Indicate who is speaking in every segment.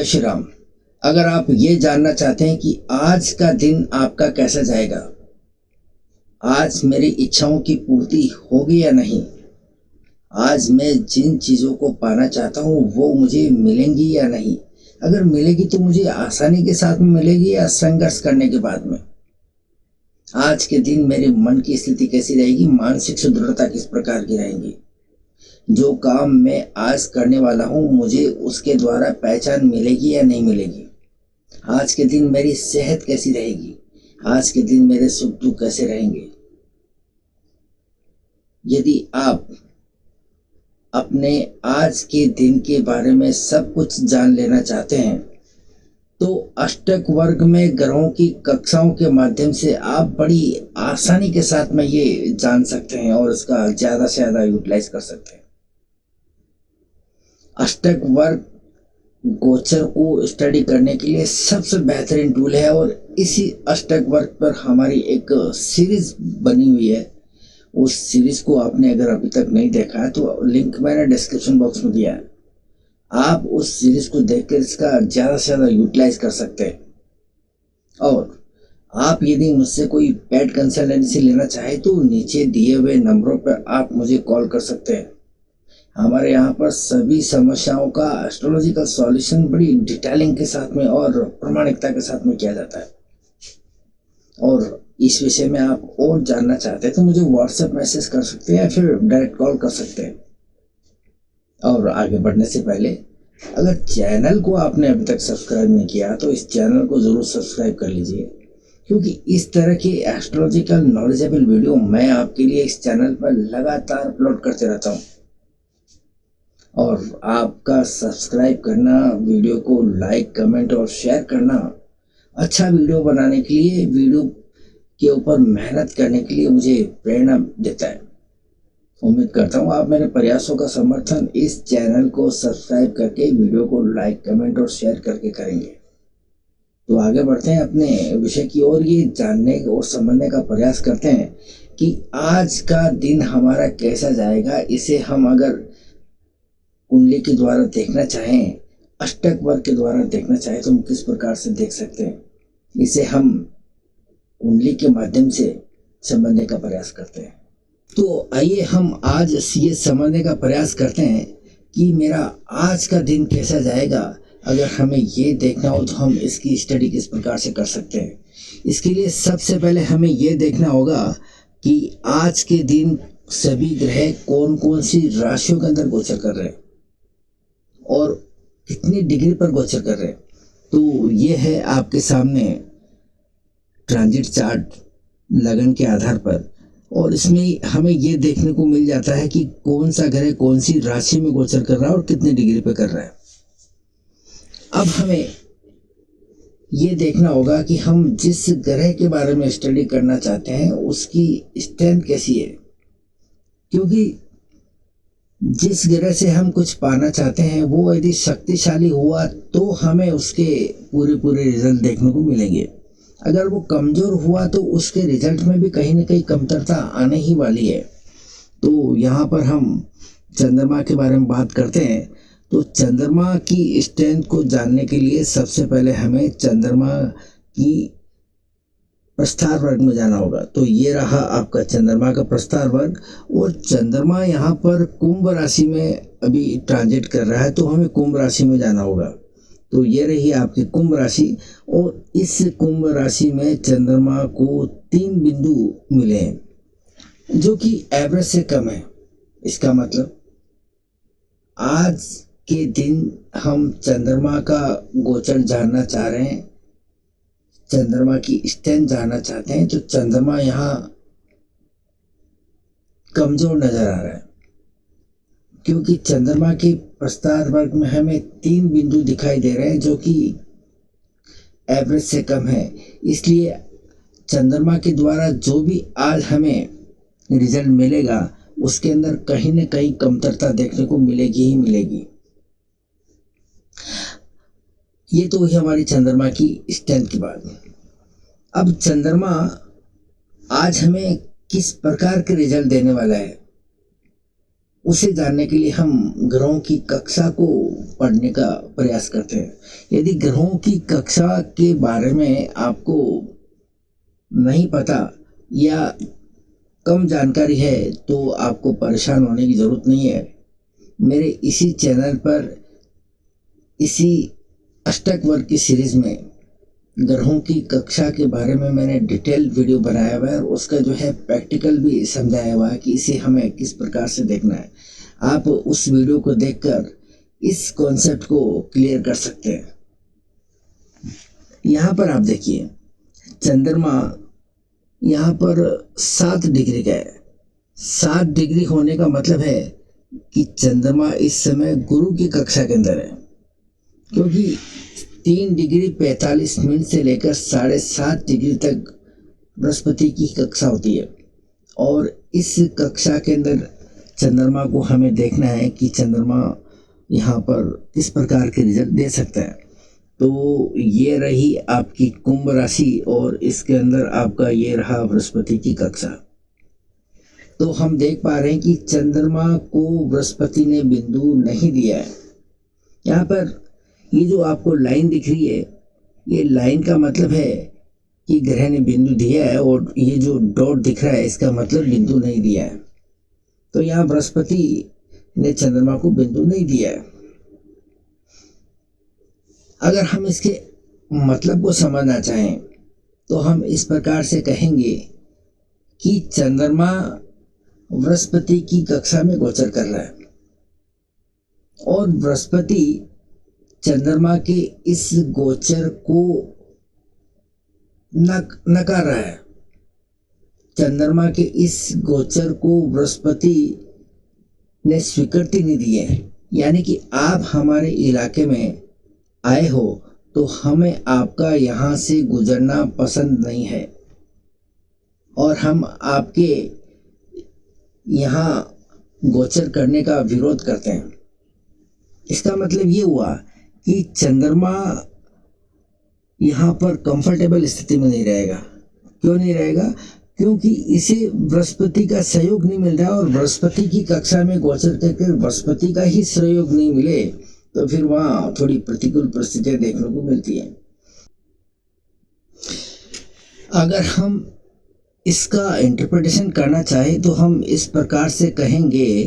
Speaker 1: जय श्री राम। अगर आप ये जानना चाहते हैं कि आज का दिन आपका कैसा जाएगा, आज मेरी इच्छाओं की पूर्ति होगी या नहीं, आज मैं जिन चीज़ों को पाना चाहता हूँ वो मुझे मिलेंगी या नहीं, अगर मिलेगी तो मुझे आसानी के साथ में मिलेगी या संघर्ष करने के बाद में, आज के दिन मेरे मन की स्थिति कैसी रहेगी, मानसिक सुदृढ़ता किस प्रकार की रहेगी, जो काम मैं आज करने वाला हूँ मुझे उसके द्वारा पहचान मिलेगी या नहीं मिलेगी, आज के दिन मेरी सेहत कैसी रहेगी, आज के दिन मेरे सुख दुख कैसे रहेंगे। यदि आप अपने आज के दिन के बारे में सब कुछ जान लेना चाहते हैं तो अष्टक वर्ग में ग्रहों की कक्षाओं के माध्यम से आप बड़ी आसानी के साथ में ये जान सकते हैं और इसका ज़्यादा से ज़्यादा यूटिलाइज कर सकते हैं। अष्टक वर्ग गोचर को स्टडी करने के लिए सबसे बेहतरीन टूल है और इसी अष्टक वर्ग पर हमारी एक सीरीज बनी हुई है। उस सीरीज को आपने अगर अभी तक नहीं देखा है तो लिंक मैंने डिस्क्रिप्शन बॉक्स में दिया है, आप उस सीरीज को देखकर इसका ज़्यादा से ज़्यादा यूटिलाइज कर सकते हैं। और आप यदि मुझसे कोई पेड कंसल्टेंसी लेना चाहे तो नीचे दिए हुए नंबरों पर आप मुझे कॉल कर सकते हैं। हमारे यहाँ पर सभी समस्याओं का एस्ट्रोलॉजिकल सॉल्यूशन बड़ी डिटेलिंग के साथ में और प्रामाणिकता के साथ में किया जाता है। और इस विषय में आप और जानना चाहते हैं तो मुझे व्हाट्सएप मैसेज कर सकते हैं या फिर डायरेक्ट कॉल कर सकते हैं। और आगे बढ़ने से पहले अगर चैनल को आपने अभी तक सब्सक्राइब नहीं किया तो इस चैनल को ज़रूर सब्सक्राइब कर लीजिए, क्योंकि इस तरह के एस्ट्रोलॉजिकल नॉलेजेबल वीडियो मैं आपके लिए इस चैनल पर लगातार अपलोड करते रहता हूँ। और आपका सब्सक्राइब करना, वीडियो को लाइक, कमेंट और शेयर करना अच्छा वीडियो बनाने के लिए, वीडियो के ऊपर मेहनत करने के लिए मुझे प्रेरणा देता है। उम्मीद करता हूँ आप मेरे प्रयासों का समर्थन इस चैनल को सब्सक्राइब करके, वीडियो को लाइक, कमेंट और शेयर करके करेंगे। तो आगे बढ़ते हैं अपने विषय की ओर। ये जानने और समझने का प्रयास करते हैं कि आज का दिन हमारा कैसा जाएगा। इसे हम अगर कुंडली के द्वारा देखना चाहें, अष्टक वर्ग के द्वारा देखना चाहें तो हम किस प्रकार से देख सकते हैं, इसे हम कुंडली के माध्यम से समझने का प्रयास करते हैं। तो आइए हम आज ये समझने का प्रयास करते हैं कि मेरा आज का दिन कैसा जाएगा। अगर हमें ये देखना हो तो हम इसकी स्टडी किस प्रकार से कर सकते हैं। इसके लिए सबसे पहले हमें ये देखना होगा कि आज के दिन सभी ग्रह कौन कौन सी राशियों के अंदर गोचर कर रहे हैं और कितनी डिग्री पर गोचर कर रहे हैं। तो ये है आपके सामने ट्रांजिट चार्ट लगन के आधार पर, और इसमें हमें ये देखने को मिल जाता है कि कौन सा ग्रह कौन सी राशि में गोचर कर रहा है और कितनी डिग्री पे कर रहा है। अब हमें ये देखना होगा कि हम जिस ग्रह के बारे में स्टडी करना चाहते हैं उसकी स्ट्रेंथ कैसी है, क्योंकि जिस ग्रह से हम कुछ पाना चाहते हैं वो यदि शक्तिशाली हुआ तो हमें उसके पूरे रिजल्ट देखने को मिलेंगे। अगर वो कमज़ोर हुआ तो उसके रिजल्ट में भी कहीं ना कहीं कमतरता आने ही वाली है। तो यहाँ पर हम चंद्रमा के बारे में बात करते हैं। तो चंद्रमा की स्ट्रेंथ को जानने के लिए सबसे पहले हमें चंद्रमा की प्रस्तार वर्ग में जाना होगा। तो ये रहा आपका चंद्रमा का प्रस्तार वर्ग, और चंद्रमा यहाँ पर कुंभ राशि में अभी ट्रांजिट कर रहा है, तो हमें कुंभ राशि में जाना होगा। तो ये रही आपकी कुंभ राशि, और इस कुंभ राशि में चंद्रमा को 3 बिंदु मिले हैं जो कि एवरेज से कम है। इसका मतलब आज के दिन हम चंद्रमा का गोचर जानना चाह रहे हैं, चंद्रमा की स्ट्रेंथ जानना चाहते हैं, तो चंद्रमा यहाँ कमजोर नजर आ रहा है, क्योंकि चंद्रमा के प्रस्तार वर्ग में हमें 3 बिंदु दिखाई दे रहे हैं जो कि एवरेज से कम है। इसलिए चंद्रमा के द्वारा जो भी आज हमें रिजल्ट मिलेगा उसके अंदर कहीं न कहीं कमतरता देखने को मिलेगी ही मिलेगी। ये तो हुई हमारी चंद्रमा की स्ट्रेंथ की बात। अब चंद्रमा आज हमें किस प्रकार के रिजल्ट देने वाला है, उसे जानने के लिए हम ग्रहों की कक्षा को पढ़ने का प्रयास करते हैं। यदि ग्रहों की कक्षा के बारे में आपको नहीं पता या कम जानकारी है तो आपको परेशान होने की ज़रूरत नहीं है। मेरे इसी चैनल पर इसी अष्टक वर्ग की सीरीज़ में ग्रहों की कक्षा के बारे में मैंने डिटेल वीडियो बनाया हुआ है और उसका जो है प्रैक्टिकल भी समझाया हुआ है कि इसे हमें किस प्रकार से देखना है। आप उस वीडियो को देखकर इस कॉन्सेप्ट को क्लियर कर सकते हैं। यहाँ पर आप देखिए, चंद्रमा यहाँ पर 7 डिग्री का है। 7 डिग्री होने का मतलब है कि चंद्रमा इस समय गुरु की कक्षा के अंदर है, क्योंकि 3 डिग्री 45 मिनट से लेकर 7.5 डिग्री तक बृहस्पति की कक्षा होती है और इस कक्षा के अंदर चंद्रमा को हमें देखना है कि चंद्रमा यहाँ पर किस प्रकार के रिजल्ट दे सकता है। तो ये रही आपकी कुंभ राशि और इसके अंदर आपका ये रहा बृहस्पति की कक्षा। तो हम देख पा रहे हैं कि चंद्रमा को बृहस्पति ने बिंदु नहीं दिया है। यहाँ पर ये जो आपको लाइन दिख रही है, ये लाइन का मतलब है कि ग्रह ने बिंदु दिया है और ये जो डॉट दिख रहा है इसका मतलब बिंदु नहीं दिया है। तो यहाँ बृहस्पति ने चंद्रमा को बिंदु नहीं दिया है। अगर हम इसके मतलब को समझना चाहें तो हम इस प्रकार से कहेंगे कि चंद्रमा बृहस्पति की कक्षा में गोचर कर रहा है और बृहस्पति चंद्रमा के इस गोचर को नकार रहा है। चंद्रमा के इस गोचर को बृहस्पति ने स्वीकृति नहीं दी है, यानी कि आप हमारे इलाके में आए हो तो हमें आपका यहाँ से गुजरना पसंद नहीं है और हम आपके यहाँ गोचर करने का विरोध करते हैं। इसका मतलब ये हुआ कि चंद्रमा यहाँ पर कंफर्टेबल स्थिति में नहीं रहेगा। क्यों नहीं रहेगा? क्योंकि इसे बृहस्पति का सहयोग नहीं मिल रहा और बृहस्पति की कक्षा में गोचर करके बृहस्पति का ही सहयोग नहीं मिले तो फिर वहाँ थोड़ी प्रतिकूल परिस्थितियाँ देखने को मिलती हैं। अगर हम इसका इंटरप्रिटेशन करना चाहे तो हम इस प्रकार से कहेंगे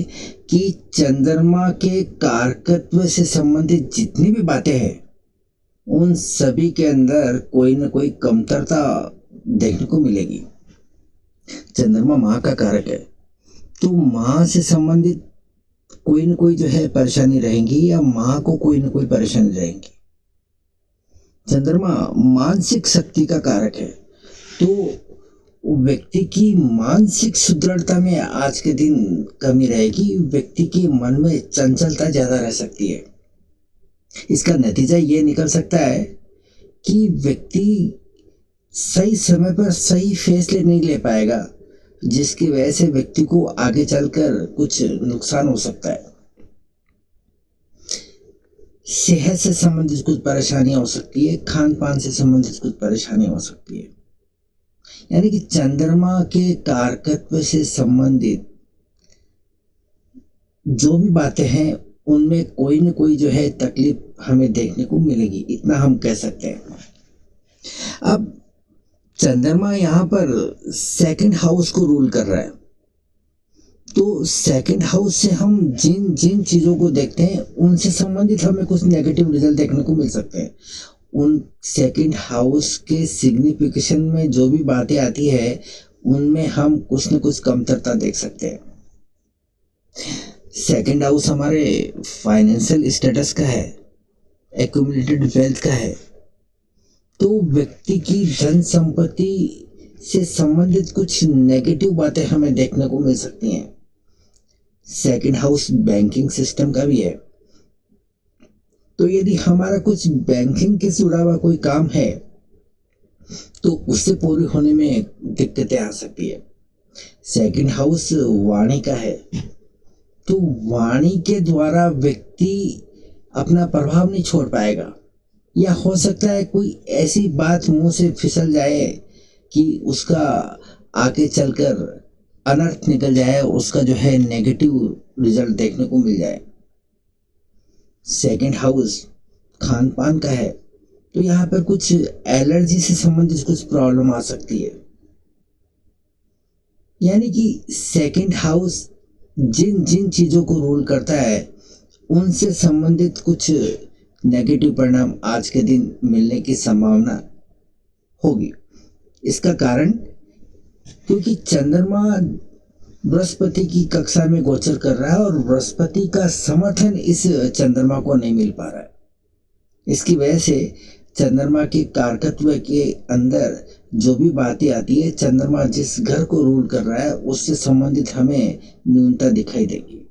Speaker 1: कि चंद्रमा के कारकत्व से संबंधित जितनी भी बातें हैं उन सभी के अंदर कोई न कोई कमतरता देखने को मिलेगी। चंद्रमा माँ का कारक है, तो माँ से संबंधित कोई न कोई जो है परेशानी रहेगी या माँ को कोई न कोई परेशानी रहेगी। चंद्रमा मानसिक शक्ति का कारक है, तो व्यक्ति की मानसिक सुदृढ़ता में आज के दिन कमी रहेगी। व्यक्ति के मन में चंचलता ज़्यादा रह सकती है। इसका नतीजा ये निकल सकता है कि व्यक्ति सही समय पर सही फैसले नहीं ले पाएगा, जिसकी वजह से व्यक्ति को आगे चलकर कुछ नुकसान हो सकता है। सेहत से संबंधित कुछ परेशानियां हो सकती है, खान पान से संबंधित कुछ परेशानियां हो सकती है। यानी कि चंद्रमा के कारकत्व से संबंधित जो भी बातें हैं उनमें कोई न कोई जो है तकलीफ हमें देखने को मिलेगी, इतना हम कह सकते हैं। अब चंद्रमा यहाँ पर सेकंड हाउस को रूल कर रहा है, तो सेकंड हाउस से हम जिन जिन चीज़ों को देखते हैं उनसे संबंधित हमें कुछ नेगेटिव रिजल्ट देखने को मिल सकते हैं। उन सेकंड हाउस के सिग्निफिकेशन में जो भी बातें आती है उनमें हम कुछ न कुछ कमतरता देख सकते हैं। सेकंड हाउस हमारे फाइनेंशियल स्टेटस का है, एक्यूमुलेटेड वेल्थ का है, तो व्यक्ति की धन संपत्ति से संबंधित कुछ नेगेटिव बातें हमें देखने को मिल सकती हैं। सेकंड हाउस बैंकिंग सिस्टम का भी है, तो यदि हमारा कुछ बैंकिंग के से जुड़ा हुआ कोई काम है तो उससे पूरी होने में दिक्कतें आ सकती है। सेकंड हाउस वाणी का है, तो वाणी के द्वारा व्यक्ति अपना प्रभाव नहीं छोड़ पाएगा, या हो सकता है कोई ऐसी बात मुंह से फिसल जाए कि उसका आगे चलकर अनर्थ निकल जाए, उसका जो है नेगेटिव रिजल्ट देखने को मिल जाए। सेकंड हाउस खान पान का है, तो यहाँ पर कुछ एलर्जी से संबंधित कुछ प्रॉब्लम आ सकती है। यानी कि सेकंड हाउस जिन जिन चीज़ों को रूल करता है उनसे संबंधित कुछ नेगेटिव परिणाम आज के दिन मिलने की संभावना होगी। इसका कारण क्योंकि चंद्रमा बृहस्पति की कक्षा में गोचर कर रहा है और बृहस्पति का समर्थन इस चंद्रमा को नहीं मिल पा रहा है। इसकी वजह से चंद्रमा के कारकत्व के अंदर जो भी बातें आती है, चंद्रमा जिस घर को रूल कर रहा है उससे संबंधित हमें न्यूनता दिखाई देगी।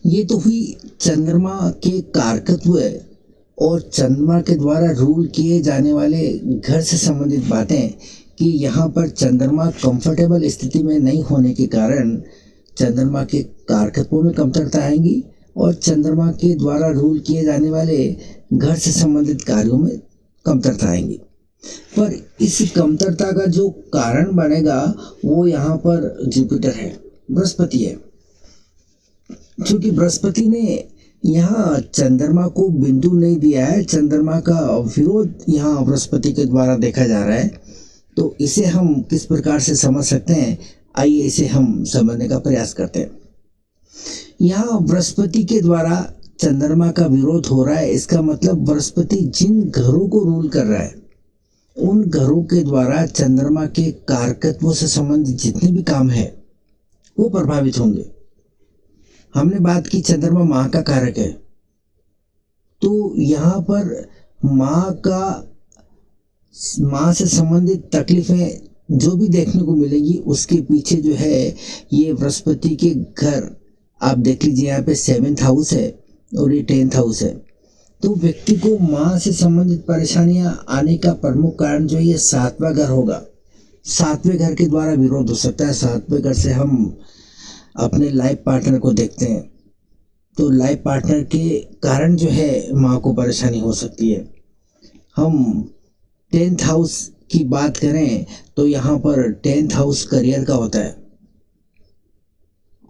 Speaker 1: ये तो हुई चंद्रमा के कारकत्व और चंद्रमा के द्वारा रूल किए जाने वाले घर से संबंधित बातें कि यहाँ पर चंद्रमा कंफर्टेबल स्थिति में नहीं होने के कारण चंद्रमा के कारकत्वों में कमतरता आएंगी और चंद्रमा के द्वारा रूल किए जाने वाले घर से संबंधित कार्यों में कमतरता आएंगी। पर इस कमतरता का जो कारण बनेगा वो यहाँ पर जुपिटर है, बृहस्पति है। क्योंकि बृहस्पति ने यहाँ चंद्रमा को बिंदु नहीं दिया है, चंद्रमा का विरोध यहाँ बृहस्पति के द्वारा देखा जा रहा है। तो इसे हम किस प्रकार से समझ सकते हैं, आइए इसे हम समझने का प्रयास करते हैं। यहाँ बृहस्पति के द्वारा चंद्रमा का विरोध हो रहा है, इसका मतलब बृहस्पति जिन घरों को रूल कर रहा है उन घरों के द्वारा चंद्रमा के कारकत्वों से संबंधित जितने भी काम है वो प्रभावित होंगे। हमने बात की चंद्रमा माँ का कारक है, तो यहाँ पर माँ से संबंधित तकलीफें जो भी देखने को मिलेंगी उसके पीछे जो है ये बृहस्पति के घर आप देख लीजिए, यहाँ पे 7th हाउस है और ये 10th हाउस है। तो व्यक्ति को माँ से संबंधित परेशानियां आने का प्रमुख कारण जो ये 7वां घर होगा। 7वें घर के द्वारा विरोध हो सकता है। 7वें घर से हम अपने लाइफ पार्टनर को देखते हैं, तो लाइफ पार्टनर के कारण जो है माँ को परेशानी हो सकती है। हम 10th हाउस की बात करें तो यहाँ पर 10th हाउस करियर का होता है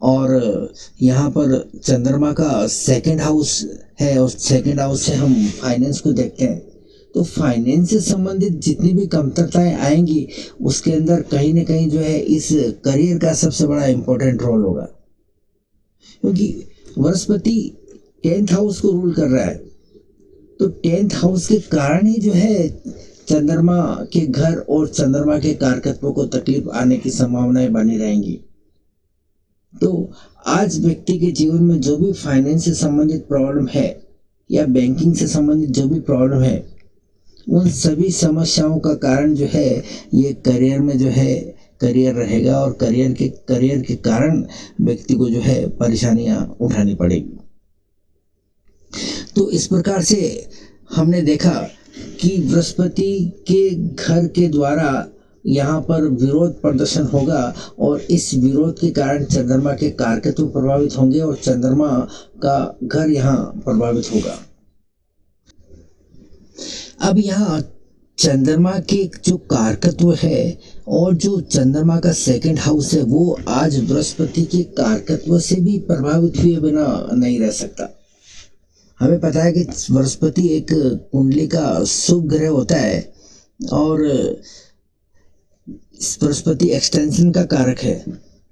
Speaker 1: और यहाँ पर चंद्रमा का 2nd हाउस है और 2nd हाउस से हम फाइनेंस को देखते हैं। तो फाइनेंस से संबंधित जितनी भी कमतरताएं आएंगी उसके अंदर कहीं ना कहीं जो है इस करियर का सबसे बड़ा इम्पोर्टेंट रोल होगा, क्योंकि बृहस्पति 10th हाउस को रूल कर रहा है। तो 10th हाउस के कारण ही जो है चंद्रमा के घर और चंद्रमा के कारकत्वों को तकलीफ आने की संभावनाएं बनी रहेंगी। तो आज व्यक्ति के जीवन में जो भी फाइनेंस से संबंधित प्रॉब्लम है या बैंकिंग से संबंधित जो भी प्रॉब्लम है उन सभी समस्याओं का कारण जो है ये करियर में जो है करियर रहेगा और करियर के कारण व्यक्ति को जो है परेशानियां उठानी पड़ेगी। तो इस प्रकार से हमने देखा कि बृहस्पति के घर के द्वारा यहाँ पर विरोध प्रदर्शन होगा और इस विरोध के कारण चंद्रमा के कारकत्व प्रभावित होंगे और चंद्रमा का घर यहाँ प्रभावित होगा। अब यहाँ चंद्रमा के जो कारकत्व है और जो चंद्रमा का 2nd हाउस है वो आज बृहस्पति के कारकत्व से भी प्रभावित हुए बिना नहीं रह सकता। हमें पता है कि बृहस्पति एक कुंडली का शुभ ग्रह होता है और बृहस्पति एक्सटेंशन का कारक है।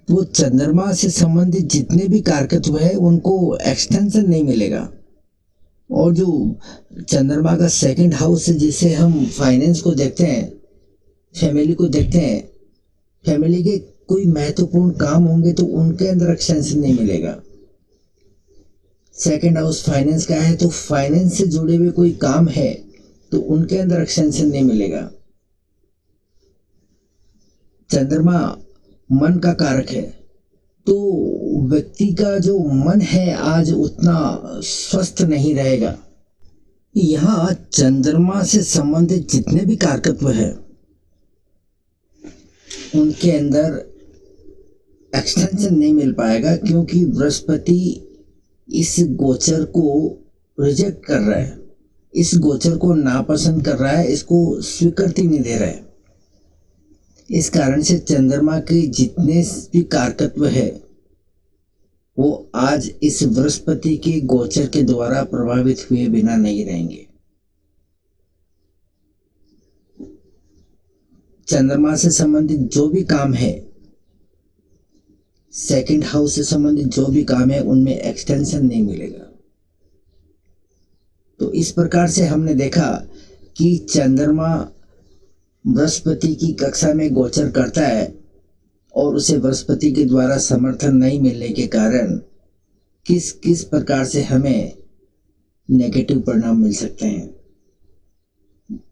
Speaker 1: वो चंद्रमा से संबंधित जितने भी कारकत्व है उनको एक्सटेंशन नहीं मिलेगा। और जो चंद्रमा का 2nd हाउस है जिसे हम फाइनेंस को देखते हैं, फैमिली को देखते हैं, फैमिली के कोई महत्वपूर्ण काम होंगे तो उनके अंदर एक्सटेंशन नहीं मिलेगा। 2nd हाउस फाइनेंस का है तो फाइनेंस से जुड़े हुए कोई काम है तो उनके अंदर एक्सटेंशन नहीं मिलेगा। चंद्रमा मन का कारक है, तो व्यक्ति का जो मन है आज उतना स्वस्थ नहीं रहेगा। यहाँ चंद्रमा से संबंधित जितने भी कारकत्व है उनके अंदर एक्सटेंशन नहीं मिल पाएगा, क्योंकि बृहस्पति इस गोचर को रिजेक्ट कर रहा है, इस गोचर को नापसंद कर रहा है, इसको स्वीकृति नहीं दे रहा है। इस कारण से चंद्रमा के जितने भी कारकत्व है वो आज इस बृहस्पति के गोचर के द्वारा प्रभावित हुए बिना नहीं रहेंगे। चंद्रमा से संबंधित जो भी काम है, सेकंड हाउस से संबंधित जो भी काम है, उनमें एक्सटेंशन नहीं मिलेगा। तो इस प्रकार से हमने देखा कि चंद्रमा बृहस्पति की कक्षा में गोचर करता है और उसे बृहस्पति के द्वारा समर्थन नहीं मिलने के कारण किस किस प्रकार से हमें नेगेटिव परिणाम मिल सकते हैं,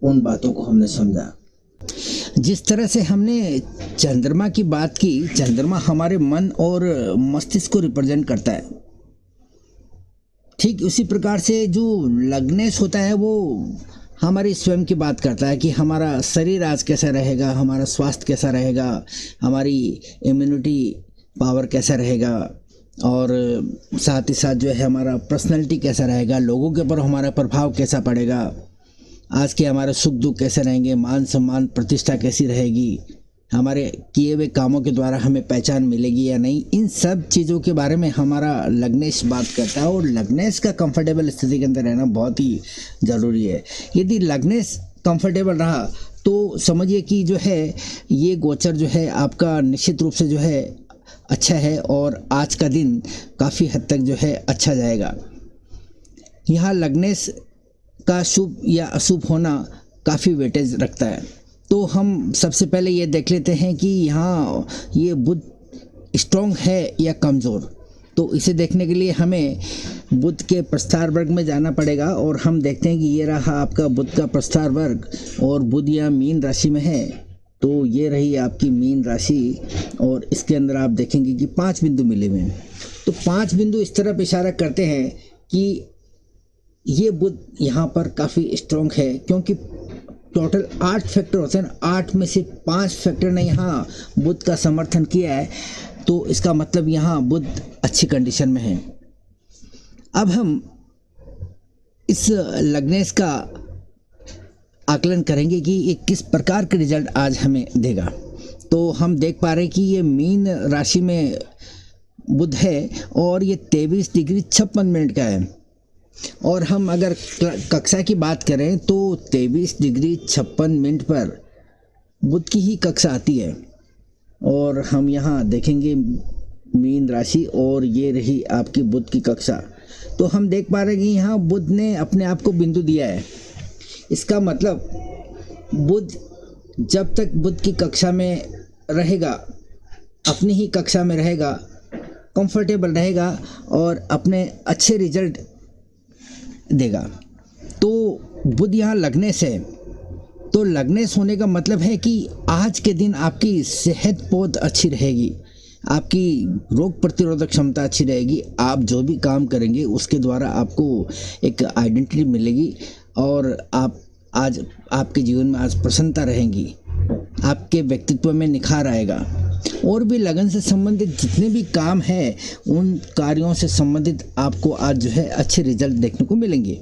Speaker 1: उन बातों को हमने समझा। जिस तरह से हमने चंद्रमा की बात की, चंद्रमा हमारे मन और मस्तिष्क को रिप्रेजेंट करता है। ठीक उसी प्रकार से जो लग्नेश होता है वो हमारी स्वयं की बात करता है कि हमारा शरीर आज कैसा रहेगा, हमारा स्वास्थ्य कैसा रहेगा, हमारी इम्यूनिटी पावर कैसा रहेगा, और साथ ही साथ जो है हमारा पर्सनैलिटी कैसा रहेगा, लोगों के ऊपर हमारा प्रभाव कैसा पड़ेगा, आज के हमारे सुख दुख कैसे रहेंगे, मान सम्मान प्रतिष्ठा कैसी रहेगी, हमारे किए हुए कामों के द्वारा हमें पहचान मिलेगी या नहीं, इन सब चीज़ों के बारे में हमारा लग्नेश बात करता है। और लग्नेश का कंफर्टेबल स्थिति के अंदर रहना बहुत ही ज़रूरी है। यदि लग्नेश कंफर्टेबल रहा तो समझिए कि जो है ये गोचर जो है आपका निश्चित रूप से जो है अच्छा है और आज का दिन काफ़ी हद तक जो है अच्छा जाएगा। यहाँ लग्नेश का शुभ या अशुभ होना काफ़ी वेटेज रखता है। तो हम सबसे पहले ये देख लेते हैं कि यहाँ ये बुध स्ट्रॉन्ग है या कमज़ोर। तो इसे देखने के लिए हमें बुध के प्रस्थार वर्ग में जाना पड़ेगा और हम देखते हैं कि ये रहा आपका बुध का प्रस्थार वर्ग और बुध यहाँ मीन राशि में है। तो ये रही आपकी मीन राशि और इसके अंदर आप देखेंगे कि 5 बिंदु मिले हुए हैं। तो 5 बिंदु इस तरफ इशारा करते हैं कि ये बुध यहाँ पर काफ़ी स्ट्रॉन्ग है, क्योंकि टोटल 8 फैक्टर होते हैं, 8 में से 5 फैक्टर ने यहाँ बुध का समर्थन किया है। तो इसका मतलब यहाँ बुध अच्छी कंडीशन में है। अब हम इस लग्नेश का आकलन करेंगे कि ये किस प्रकार के रिजल्ट आज हमें देगा। तो हम देख पा रहे हैं कि ये मीन राशि में बुध है और ये 23 डिग्री 56 मिनट का है। और हम अगर कक्षा की बात करें तो 23 डिग्री 56 मिनट पर बुध की ही कक्षा आती है। और हम यहाँ देखेंगे मीन राशि और ये रही आपकी बुध की कक्षा। तो हम देख पा रहे हैं कि यहाँ बुध ने अपने आप को बिंदु दिया है। इसका मतलब बुध जब तक बुध की कक्षा में रहेगा, अपनी ही कक्षा में रहेगा, कंफर्टेबल रहेगा और अपने अच्छे रिजल्ट देगा। तो बुध यहाँ लग्नेश है। तो लग्नेश होने का मतलब है कि आज के दिन आपकी सेहत बहुत अच्छी रहेगी, आपकी रोग प्रतिरोधक क्षमता अच्छी रहेगी, आप जो भी काम करेंगे उसके द्वारा आपको एक आइडेंटिटी मिलेगी और आप आज आपके जीवन में आज प्रसन्नता रहेगी, आपके व्यक्तित्व में निखार आएगा। और भी लगन से संबंधित जितने भी काम हैं उन कार्यों से संबंधित आपको आज जो है अच्छे रिजल्ट देखने को मिलेंगे।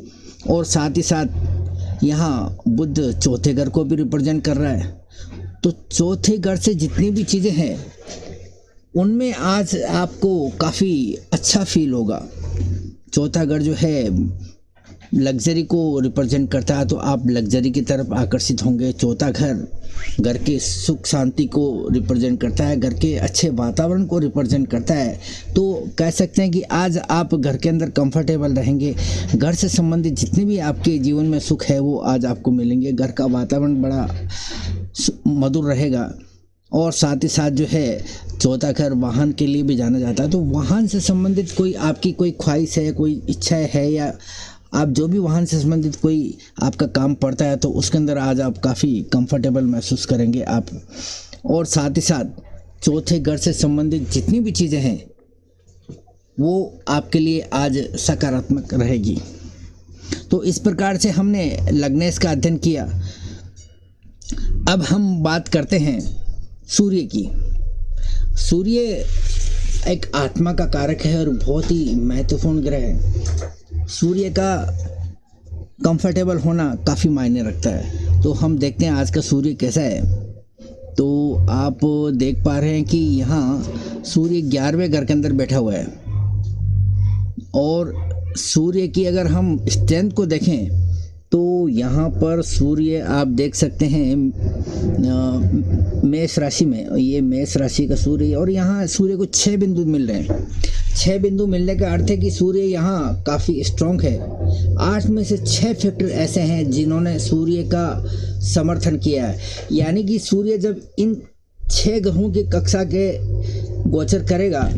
Speaker 1: और साथ ही साथ यहाँ बुध चौथे घर को भी रिप्रेजेंट कर रहा है। तो चौथे घर से जितनी भी चीज़ें हैं उनमें आज आपको काफ़ी अच्छा फील होगा। चौथा घर जो है लग्जरी को रिप्रेजेंट करता है, तो आप लग्जरी की तरफ आकर्षित होंगे। चौथा घर के सुख शांति को रिप्रेजेंट करता है, घर के अच्छे वातावरण को रिप्रेजेंट करता है। तो कह सकते हैं कि आज आप घर के अंदर कंफर्टेबल रहेंगे, घर से संबंधित जितने भी आपके जीवन में सुख है वो आज आपको मिलेंगे। घर का वातावरण बड़ा मधुर रहेगा। और साथ ही साथ जो है चौथा घर वाहन के लिए भी जाना जाता है। तो वाहन से संबंधित कोई आपकी कोई ख्वाहिश है, कोई इच्छा है, या आप जो भी वाहन से संबंधित कोई आपका काम पड़ता है तो उसके अंदर आज आप काफ़ी कंफर्टेबल महसूस करेंगे आप। और साथ ही साथ चौथे घर से संबंधित जितनी भी चीज़ें हैं वो आपके लिए आज सकारात्मक रहेगी। तो इस प्रकार से हमने लग्नेश का अध्ययन किया। अब हम बात करते हैं सूर्य की। सूर्य एक आत्मा का कारक है और बहुत ही महत्वपूर्ण ग्रह है। सूर्य का कंफर्टेबल होना काफ़ी मायने रखता है। तो हम देखते हैं आज का सूर्य कैसा है। तो आप देख पा रहे हैं कि यहाँ सूर्य 11वें घर के अंदर बैठा हुआ है। और सूर्य की अगर हम स्ट्रेंथ को देखें तो यहाँ पर सूर्य आप देख सकते हैं मेष राशि में, ये मेष राशि का सूर्य है। और यहाँ सूर्य को 6 बिंदु मिल रहे हैं। 6 बिंदु मिलने का अर्थ है कि सूर्य यहाँ काफ़ी स्ट्रॉन्ग है। 8 में से 6 फैक्टर ऐसे हैं जिन्होंने सूर्य का समर्थन किया है। यानी कि सूर्य जब इन 6 ग्रहों की कक्षा के गोचर करेगा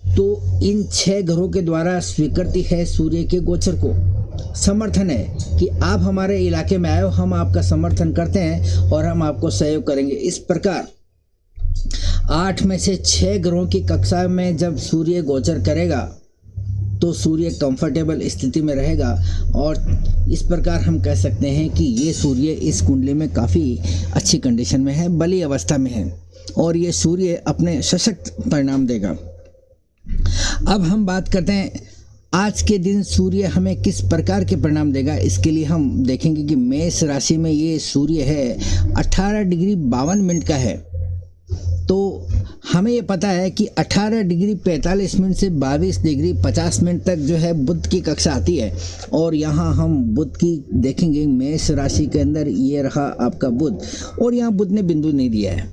Speaker 1: तो इन 6 ग्रहों के द्वारा स्वीकृति है सूर्य के गोचर को, समर्थन है कि आप हमारे इलाके में आए हो, हम आपका समर्थन करते हैं और हम आपको सहयोग करेंगे। इस प्रकार 8 में से 6 ग्रहों की कक्षा में जब सूर्य गोचर करेगा तो सूर्य कंफर्टेबल स्थिति में रहेगा। और इस प्रकार हम कह सकते हैं कि ये सूर्य इस कुंडली में काफ़ी अच्छी कंडीशन में है, बली अवस्था में है और ये सूर्य अपने सशक्त परिणाम देगा। अब हम बात करते हैं आज के दिन सूर्य हमें किस प्रकार के परिणाम देगा। इसके लिए हम देखेंगे कि मेष राशि में ये सूर्य है 18 डिग्री 52 मिनट का है। तो हमें ये पता है कि 18 डिग्री 45 मिनट से 22 डिग्री 50 मिनट तक जो है बुध की कक्षा आती है। और यहाँ हम बुध की देखेंगे, मेष राशि के अंदर ये रहा आपका बुध, और यहाँ बुध ने बिंदु नहीं दिया है।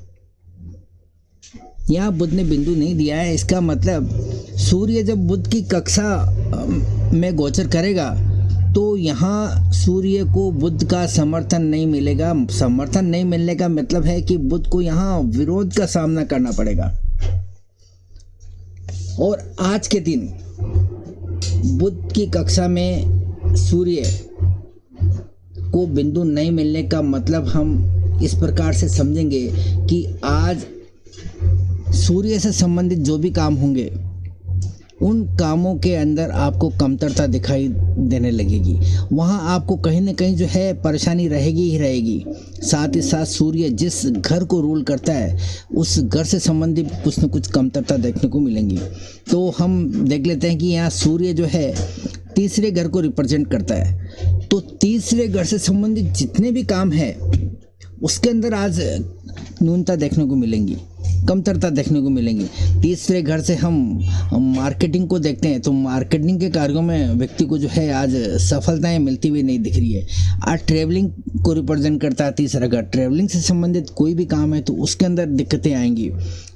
Speaker 1: यहाँ बुध ने बिंदु नहीं दिया है, इसका मतलब सूर्य जब बुध की कक्षा में गोचर करेगा तो यहाँ सूर्य को बुध का समर्थन नहीं मिलेगा। समर्थन नहीं मिलने का मतलब है कि बुध को यहाँ विरोध का सामना करना पड़ेगा। और आज के दिन बुध की कक्षा में सूर्य को बिंदु नहीं मिलने का मतलब हम इस प्रकार से समझेंगे कि आज सूर्य से संबंधित जो भी काम होंगे उन कामों के अंदर आपको कमतरता दिखाई देने लगेगी। वहाँ आपको कहीं ना कहीं जो है परेशानी रहेगी ही रहेगी। साथ ही साथ सूर्य जिस घर को रूल करता है उस घर से संबंधित कुछ न कुछ कमतरता देखने को मिलेंगी। तो हम देख लेते हैं कि यहाँ सूर्य जो है तीसरे घर को रिप्रेजेंट करता है। तो तीसरे घर से संबंधित जितने भी काम हैं उसके अंदर आज न्यूनता देखने को मिलेंगी, कमतरता देखने को मिलेंगी। तीसरे घर से हम मार्केटिंग को देखते हैं तो मार्केटिंग के कार्यों में व्यक्ति को जो है आज सफलताएं मिलती हुई नहीं दिख रही है। आज ट्रैवलिंग को रिप्रेजेंट करता है तीसरा घर। ट्रैवलिंग से संबंधित कोई भी काम है तो उसके अंदर दिक्कतें आएंगी।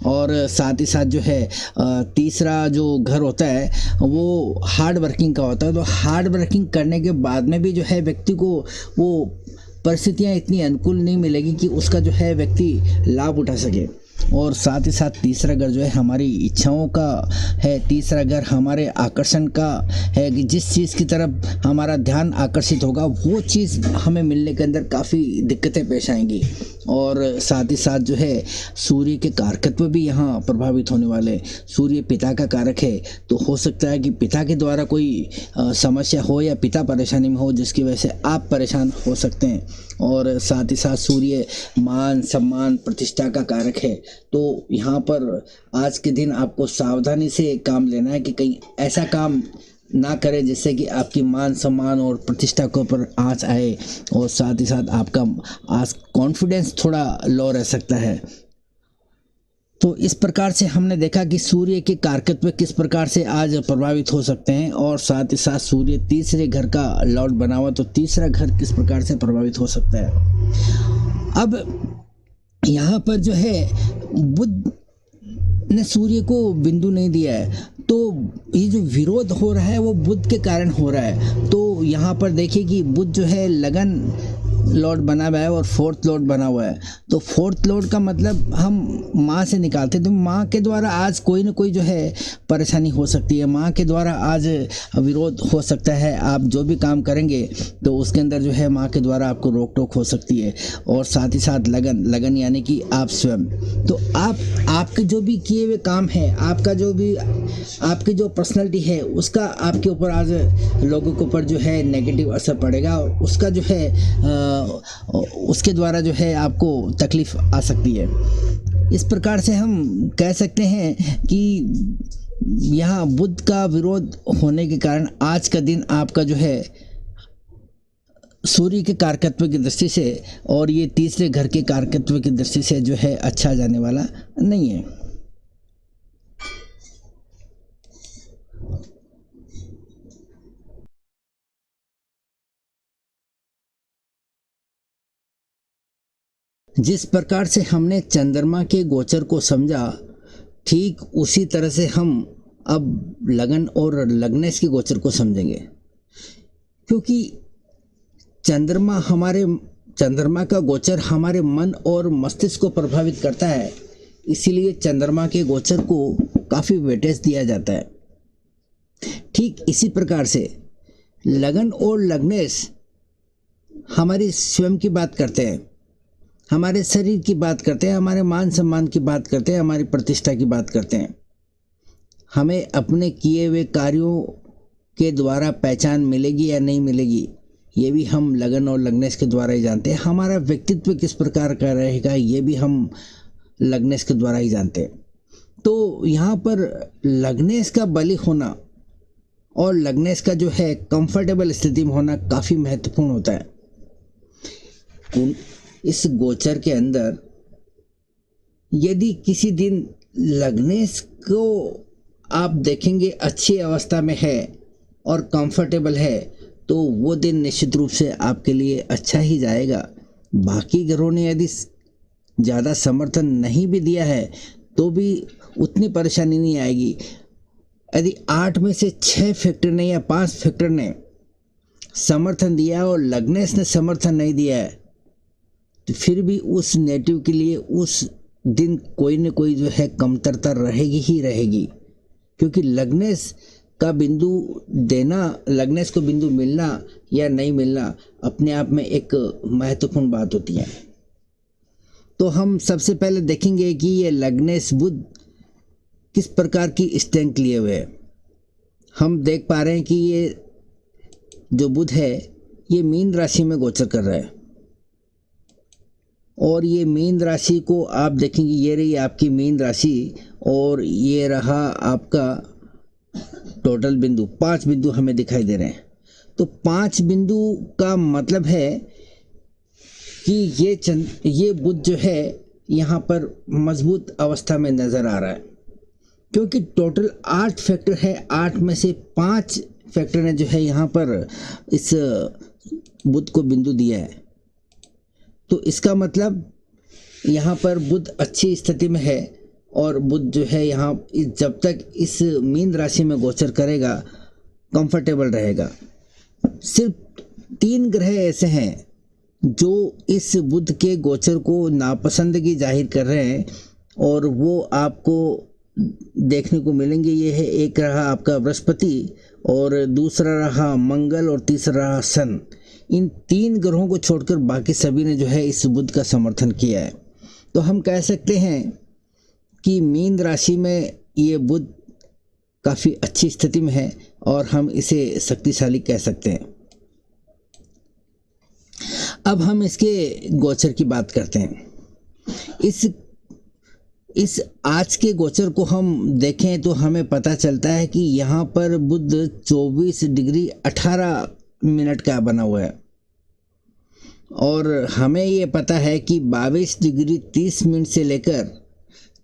Speaker 1: और साथ ही साथ जो है तीसरा जो घर होता है वो हार्ड वर्किंग का होता है। तो हार्ड वर्किंग करने के बाद में भी जो है व्यक्ति को वो परिस्थितियाँ इतनी अनुकूल नहीं मिलेगी कि उसका जो है व्यक्ति लाभ उठा सके। और साथ ही साथ तीसरा घर जो है हमारी इच्छाओं का है। तीसरा घर हमारे आकर्षण का है कि जिस चीज़ की तरफ हमारा ध्यान आकर्षित होगा वो चीज़ हमें मिलने के अंदर काफ़ी दिक्कतें पेश आएंगी। और साथ ही साथ जो है सूर्य के कारकत्व भी यहाँ प्रभावित होने वाले। सूर्य पिता का कारक है तो हो सकता है कि पिता के द्वारा कोई समस्या हो या पिता परेशानी में हो जिसकी वजह से आप परेशान हो सकते हैं। और साथ ही साथ सूर्य मान सम्मान प्रतिष्ठा का कारक है। तो यहाँ पर आज के दिन आपको सावधानी से काम लेना है कि कहीं ऐसा काम ना करें जिससे कि आपकी मान सम्मान और प्रतिष्ठा के ऊपर आँच आए। और साथ ही साथ आपका आज कॉन्फिडेंस थोड़ा लो रह सकता है। तो इस प्रकार से हमने देखा कि सूर्य के कारकत्व किस प्रकार से आज प्रभावित हो सकते हैं। और साथ ही साथ सूर्य तीसरे घर का लॉर्ड बना हुआ तो तीसरा घर किस प्रकार से प्रभावित हो सकता है। अब यहाँ पर जो है बुध ने सूर्य को बिंदु नहीं दिया है तो ये जो विरोध हो रहा है वो बुध के कारण हो रहा है। तो यहाँ पर देखिए कि बुध जो है लगन लॉर्ड बना हुआ है और 4th लॉर्ड बना हुआ है। तो 4th लॉर्ड का मतलब हम माँ से निकालते हैं तो माँ के द्वारा आज कोई ना कोई जो है परेशानी हो सकती है। माँ के द्वारा आज विरोध हो सकता है। आप जो भी काम करेंगे तो उसके अंदर जो है माँ के द्वारा आपको रोक टोक हो सकती है। और साथ ही साथ लगन यानी कि आप स्वयं, तो आपके जो भी किए हुए काम है, आपकी जो पर्सनैलिटी है उसका आपके ऊपर आज लोगों के ऊपर जो है नेगेटिव असर पड़ेगा। और उसका जो है उसके द्वारा जो है आपको तकलीफ आ सकती है। इस प्रकार से हम कह सकते हैं कि यहाँ बुध का विरोध होने के कारण आज का दिन आपका जो है सूर्य के कारकत्व की दृष्टि से और ये तीसरे घर के कारकत्व की दृष्टि से जो है अच्छा जाने वाला नहीं है। जिस प्रकार से हमने चंद्रमा के गोचर को समझा, ठीक उसी तरह से हम अब लगन और लग्नेश के गोचर को समझेंगे, क्योंकि चंद्रमा का गोचर हमारे मन और मस्तिष्क को प्रभावित करता है। इसीलिए चंद्रमा के गोचर को काफ़ी वेटेज दिया जाता है। ठीक इसी प्रकार से लगन और लग्नेश हमारी स्वयं की बात करते हैं, हमारे शरीर की बात करते हैं, हमारे मान सम्मान की बात करते हैं, हमारी प्रतिष्ठा की बात करते हैं। हमें अपने किए हुए कार्यों के द्वारा पहचान मिलेगी या नहीं मिलेगी, ये भी हम लगन और लग्नेश के द्वारा ही जानते हैं। हमारा व्यक्तित्व किस प्रकार का रहेगा, ये भी हम लग्नेश के द्वारा ही जानते हैं। तो यहाँ पर लग्नेश का बलि होना और लग्नेश का जो है कंफर्टेबल स्थिति में होना काफ़ी महत्वपूर्ण होता है। इस गोचर के अंदर यदि किसी दिन लग्नेश को आप देखेंगे अच्छी अवस्था में है और कंफर्टेबल है, तो वो दिन निश्चित रूप से आपके लिए अच्छा ही जाएगा। बाकी ग्रहों ने यदि ज़्यादा समर्थन नहीं भी दिया है तो भी उतनी परेशानी नहीं आएगी। यदि 8 में से 6 फैक्टर ने या 5 फैक्टर ने समर्थन दिया और लग्नेश ने समर्थन नहीं दिया है, तो फिर भी उस नेटिव के लिए उस दिन कोई न कोई जो है कमतरता रहेगी ही रहेगी, क्योंकि लग्नेश का बिंदु देना, लग्नेश को बिंदु मिलना या नहीं मिलना अपने आप में एक महत्वपूर्ण बात होती है। तो हम सबसे पहले देखेंगे कि ये लग्नेश बुध किस प्रकार की स्ट्रेंथ लिए हुए है। हम देख पा रहे हैं कि ये जो बुध है ये मीन राशि में गोचर कर रहा है, और ये मीन राशि को आप देखेंगे, ये रही आपकी मीन राशि और ये रहा आपका टोटल बिंदु। 5 बिंदु हमें दिखाई दे रहे हैं। तो 5 बिंदु का मतलब है कि ये बुध जो है यहाँ पर मजबूत अवस्था में नज़र आ रहा है, क्योंकि टोटल 8 फैक्टर है। 8 में से 5 फैक्टर ने जो है यहाँ पर इस बुध को बिंदु दिया है। तो इसका मतलब यहाँ पर बुध अच्छी स्थिति में है, और बुध जो है यहाँ जब तक इस मीन राशि में गोचर करेगा कंफर्टेबल रहेगा। सिर्फ 3 ग्रह ऐसे हैं जो इस बुध के गोचर को नापसंदगी जाहिर कर रहे हैं, और वो आपको देखने को मिलेंगे। ये है, एक रहा आपका बृहस्पति, और दूसरा रहा मंगल, और तीसरा रहा सन। इन 3 ग्रहों को छोड़कर बाकी सभी ने जो है इस बुध का समर्थन किया है। तो हम कह सकते हैं कि मीन राशि में ये बुध काफ़ी अच्छी स्थिति में है, और हम इसे शक्तिशाली कह सकते हैं। अब हम इसके गोचर की बात करते हैं। इस आज के गोचर को हम देखें तो हमें पता चलता है कि यहाँ पर बुध 24 डिग्री 18 मिनट का बना हुआ है, और हमें ये पता है कि 22 डिग्री 30 मिनट से लेकर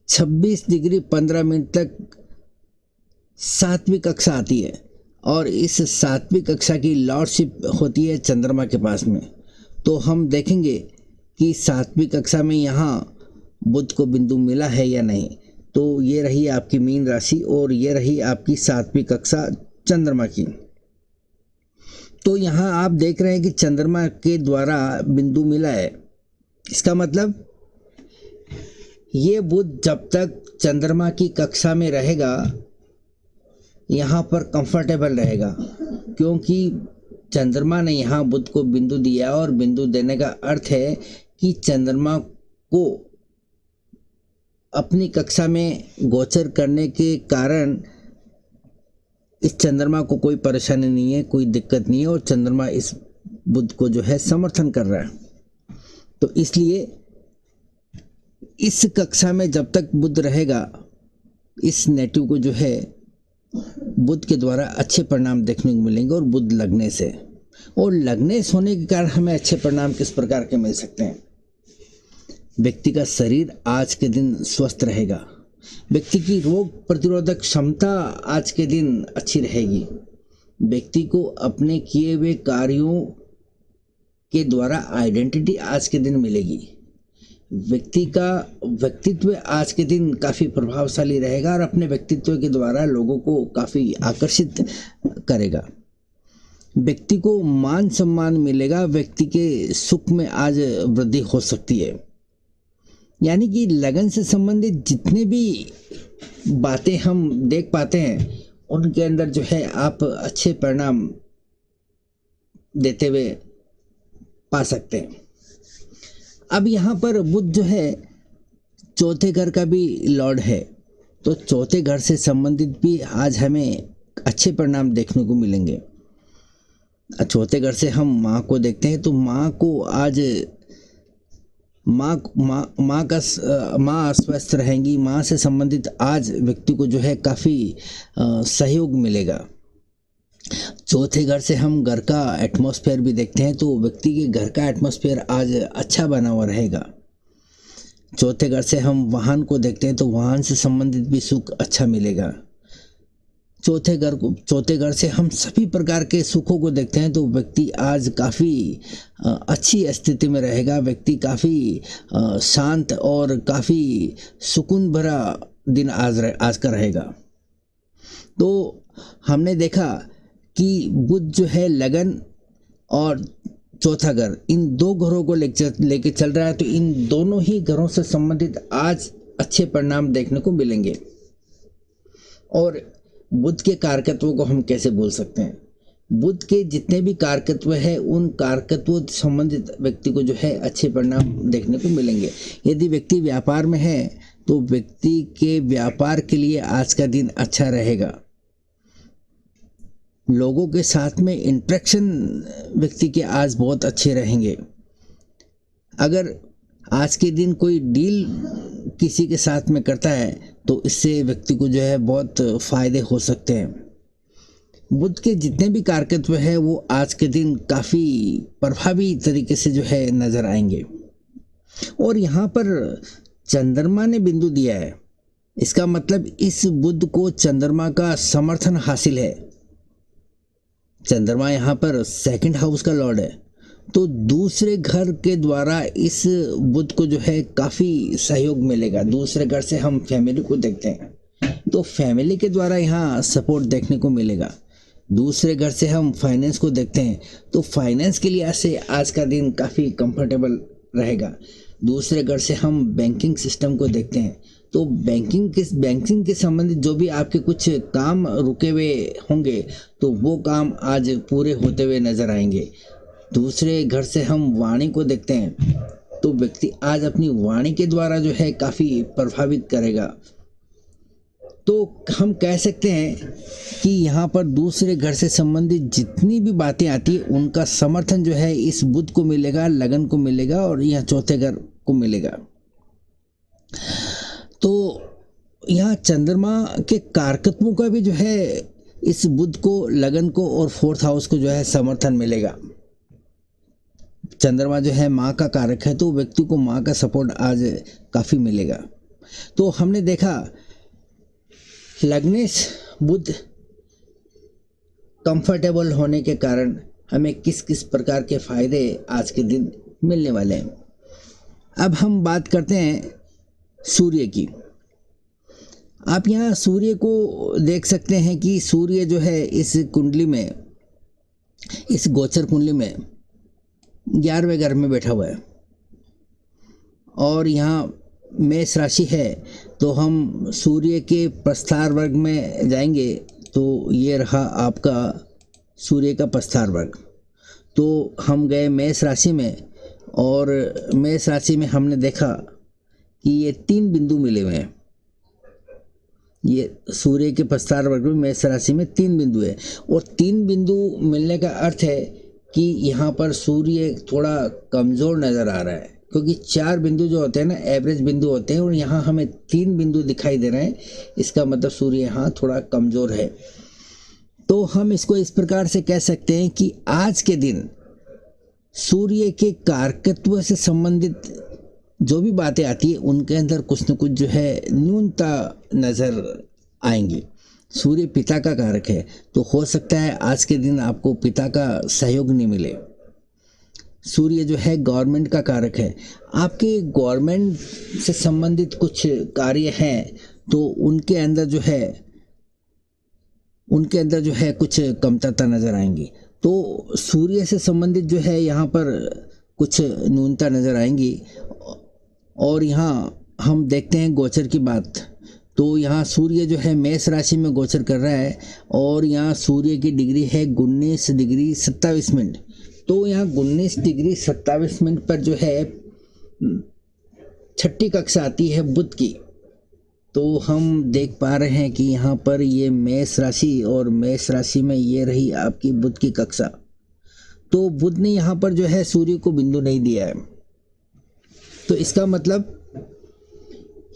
Speaker 1: 26 डिग्री 15 मिनट तक 7वीं कक्षा आती है, और इस 7वीं कक्षा की लॉर्डशिप होती है चंद्रमा के पास में। तो हम देखेंगे कि 7वीं कक्षा में यहाँ बुध को बिंदु मिला है या नहीं। तो ये रही आपकी मीन राशि, और ये रही आपकी 7वीं कक्षा चंद्रमा की। तो यहाँ आप देख रहे हैं कि चंद्रमा के द्वारा बिंदु मिला है। इसका मतलब ये बुध जब तक चंद्रमा की कक्षा में रहेगा यहाँ पर कंफर्टेबल रहेगा, क्योंकि चंद्रमा ने यहाँ बुध को बिंदु दिया, और बिंदु देने का अर्थ है कि चंद्रमा को अपनी कक्षा में गोचर करने के कारण इस चंद्रमा को कोई परेशानी नहीं है, कोई दिक्कत नहीं है, और चंद्रमा इस बुध को जो है समर्थन कर रहा है। तो इसलिए इस कक्षा में जब तक बुध रहेगा, इस नेटिव को जो है बुध के द्वारा अच्छे परिणाम देखने को मिलेंगे, और बुध लगने से। और लग्नेश होने के कारण हमें अच्छे परिणाम किस प्रकार के मिल सकते हैं? व्यक्ति का शरीर आज के दिन स्वस्थ रहेगा। व्यक्ति की रोग प्रतिरोधक क्षमता आज के दिन अच्छी रहेगी। व्यक्ति को अपने किए हुए कार्यों के द्वारा आइडेंटिटी आज के दिन मिलेगी। व्यक्ति का व्यक्तित्व आज के दिन काफ़ी प्रभावशाली रहेगा और अपने व्यक्तित्व के द्वारा लोगों को काफ़ी आकर्षित करेगा। व्यक्ति को मान सम्मान मिलेगा। व्यक्ति के सुख में आज वृद्धि हो सकती है। यानी कि लगन से संबंधित जितने भी बातें हम देख पाते हैं उनके अंदर जो है आप अच्छे परिणाम देते हुए पा सकते हैं। अब यहाँ पर बुध जो है चौथे घर का भी लॉर्ड है, तो चौथे घर से संबंधित भी आज हमें अच्छे परिणाम देखने को मिलेंगे। चौथे घर से हम माँ को देखते हैं, तो माँ को आज माँ स्वस्थ रहेंगी। माँ से संबंधित आज व्यक्ति को जो है काफ़ी सहयोग मिलेगा। चौथे घर से हम घर का एटमॉस्फेयर भी देखते हैं, तो व्यक्ति के घर का एटमॉस्फेयर आज अच्छा बना हुआ रहेगा। चौथे घर से हम वाहन को देखते हैं, तो वाहन से संबंधित भी सुख अच्छा मिलेगा। चौथे घर से हम सभी प्रकार के सुखों को देखते हैं, तो व्यक्ति आज काफ़ी अच्छी स्थिति में रहेगा। व्यक्ति काफ़ी शांत और काफ़ी सुकून भरा दिन आज का रहेगा। तो हमने देखा कि बुध जो है लगन और चौथा घर, इन दो घरों को लेके चल रहा है, तो इन दोनों ही घरों से संबंधित आज अच्छे परिणाम देखने को मिलेंगे। और बुध के कारकत्वों को हम कैसे बोल सकते हैं? बुध के जितने भी कारकत्व है उन कारकत्वों संबंधित व्यक्ति को जो है अच्छे परिणाम देखने को मिलेंगे। यदि व्यक्ति व्यापार में है तो व्यक्ति के व्यापार के लिए आज का दिन अच्छा रहेगा। लोगों के साथ में इंटरेक्शन व्यक्ति के आज बहुत अच्छे रहेंगे। अगर आज के दिन कोई डील किसी के साथ में करता है तो इससे व्यक्ति को जो है बहुत फ़ायदे हो सकते हैं। बुध के जितने भी कारकत्व है वो आज के दिन काफ़ी प्रभावी तरीके से जो है नज़र आएंगे। और यहाँ पर चंद्रमा ने बिंदु दिया है, इसका मतलब इस बुध को चंद्रमा का समर्थन हासिल है। चंद्रमा यहाँ पर सेकंड हाउस का लॉर्ड है, तो दूसरे घर के द्वारा इस बुध को जो है काफ़ी सहयोग मिलेगा। दूसरे घर से हम फैमिली को देखते हैं, तो फैमिली के द्वारा यहाँ सपोर्ट देखने को मिलेगा। दूसरे घर से हम फाइनेंस को देखते हैं, तो फाइनेंस के लिए ऐसे आज का दिन काफ़ी कंफर्टेबल रहेगा। दूसरे घर से हम बैंकिंग सिस्टम को देखते हैं, तो बैंकिंग के संबंधित जो भी आपके कुछ काम रुके हुए होंगे तो वो काम आज पूरे होते हुए नज़र आएंगे। दूसरे घर से हम वाणी को देखते हैं, तो व्यक्ति आज अपनी वाणी के द्वारा जो है काफ़ी प्रभावित करेगा। तो हम कह सकते हैं कि यहाँ पर दूसरे घर से संबंधित जितनी भी बातें आती है उनका समर्थन जो है इस बुध को मिलेगा, लगन को मिलेगा और यह चौथे घर को मिलेगा। तो यहाँ चंद्रमा के कारकत्वों का भी जो है इस बुध को, लगन को और फोर्थ हाउस को जो है समर्थन मिलेगा। चंद्रमा जो है माँ का कारक है, तो व्यक्ति को माँ का सपोर्ट आज काफ़ी मिलेगा। तो हमने देखा लग्नेश बुध कंफर्टेबल होने के कारण हमें किस किस प्रकार के फायदे आज के दिन मिलने वाले हैं। अब हम बात करते हैं सूर्य की। आप यहाँ सूर्य को देख सकते हैं कि सूर्य जो है इस कुंडली में, इस गोचर कुंडली में 11वें घर में बैठा हुआ है और यहाँ मेष राशि है। तो हम सूर्य के प्रस्थार वर्ग में जाएंगे, तो ये रहा आपका सूर्य का प्रस्थार वर्ग। तो हम गए मेष राशि में और मेष राशि में हमने देखा कि ये 3 बिंदु मिले हुए हैं। ये सूर्य के प्रस्थार वर्ग में मेष राशि में 3 बिंदु है और 3 बिंदु मिलने का अर्थ है कि यहाँ पर सूर्य थोड़ा कमज़ोर नज़र आ रहा है, क्योंकि 4 बिंदु जो होते हैं ना एवरेज बिंदु होते हैं और यहाँ हमें 3 बिंदु दिखाई दे रहे हैं। इसका मतलब सूर्य यहाँ थोड़ा कमज़ोर है। तो हम इसको इस प्रकार से कह सकते हैं कि आज के दिन सूर्य के कारकत्व से संबंधित जो भी बातें आती है उनके अंदर कुछ न कुछ जो है न्यूनता नज़र आएंगी। सूर्य पिता का कारक है, तो हो सकता है आज के दिन आपको पिता का सहयोग नहीं मिले। सूर्य जो है गवर्नमेंट का कारक है, आपके गवर्नमेंट से संबंधित कुछ कार्य हैं तो उनके अंदर जो है कुछ कमतरता नज़र आएंगी। तो सूर्य से संबंधित जो है यहाँ पर कुछ न्यूनता नज़र आएंगी। और यहाँ हम देखते हैं गोचर की बात, तो यहाँ सूर्य जो है मेष राशि में गोचर कर रहा है और यहाँ सूर्य की डिग्री है 19 डिग्री 27 मिनट। तो यहाँ 19 डिग्री 27 मिनट पर जो है छठी कक्षा आती है बुध की। तो हम देख पा रहे हैं कि यहाँ पर ये मेष राशि और मेष राशि में ये रही आपकी बुध की कक्षा। तो बुध ने यहाँ पर जो है सूर्य को बिंदु नहीं दिया है, तो इसका मतलब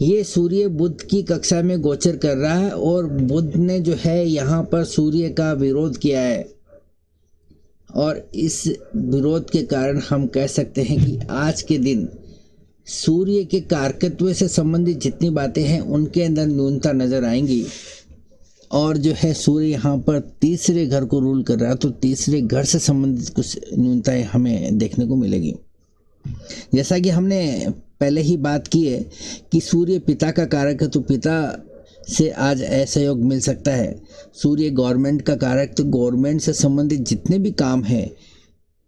Speaker 1: ये सूर्य बुध की कक्षा में गोचर कर रहा है और बुध ने जो है यहाँ पर सूर्य का विरोध किया है। और इस विरोध के कारण हम कह सकते हैं कि आज के दिन सूर्य के कारकत्व से संबंधित जितनी बातें हैं उनके अंदर न्यूनता नज़र आएंगी। और जो है सूर्य यहाँ पर तीसरे घर को रूल कर रहा है, तो तीसरे घर से संबंधित कुछ न्यूनताएं हमें देखने को मिलेगी। जैसा कि हमने पहले ही बात की है कि सूर्य पिता का कारक है, तो पिता से आज असहयोग मिल सकता है। सूर्य गवर्नमेंट का कारक, तो गवर्नमेंट से संबंधित जितने भी काम हैं,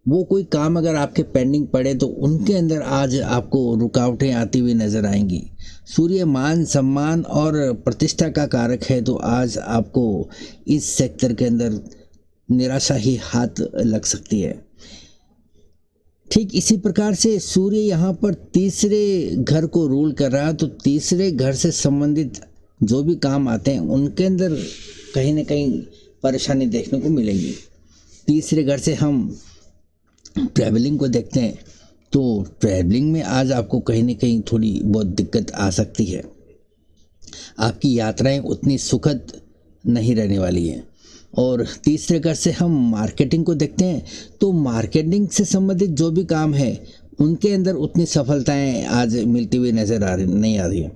Speaker 1: वो कोई काम अगर आपके पेंडिंग पड़े तो उनके अंदर आज आपको रुकावटें आती हुई नज़र आएंगी। सूर्य मान सम्मान और प्रतिष्ठा का कारक है, तो आज आपको इस सेक्टर के अंदर निराशा ही हाथ लग सकती है। ठीक इसी प्रकार से सूर्य यहाँ पर तीसरे घर को रूल कर रहा है, तो तीसरे घर से संबंधित जो भी काम आते हैं उनके अंदर कहीं ना कहीं परेशानी देखने को मिलेगी। तीसरे घर से हम ट्रैवलिंग को देखते हैं, तो ट्रैवलिंग में आज आपको कहीं ना कहीं थोड़ी बहुत दिक्कत आ सकती है। आपकी यात्राएं उतनी सुखद नहीं रहने वाली हैं। और तीसरे घर से हम मार्केटिंग को देखते हैं, तो मार्केटिंग से संबंधित जो भी काम है उनके अंदर उतनी सफलताएं आज मिलती हुई नहीं आ रही है।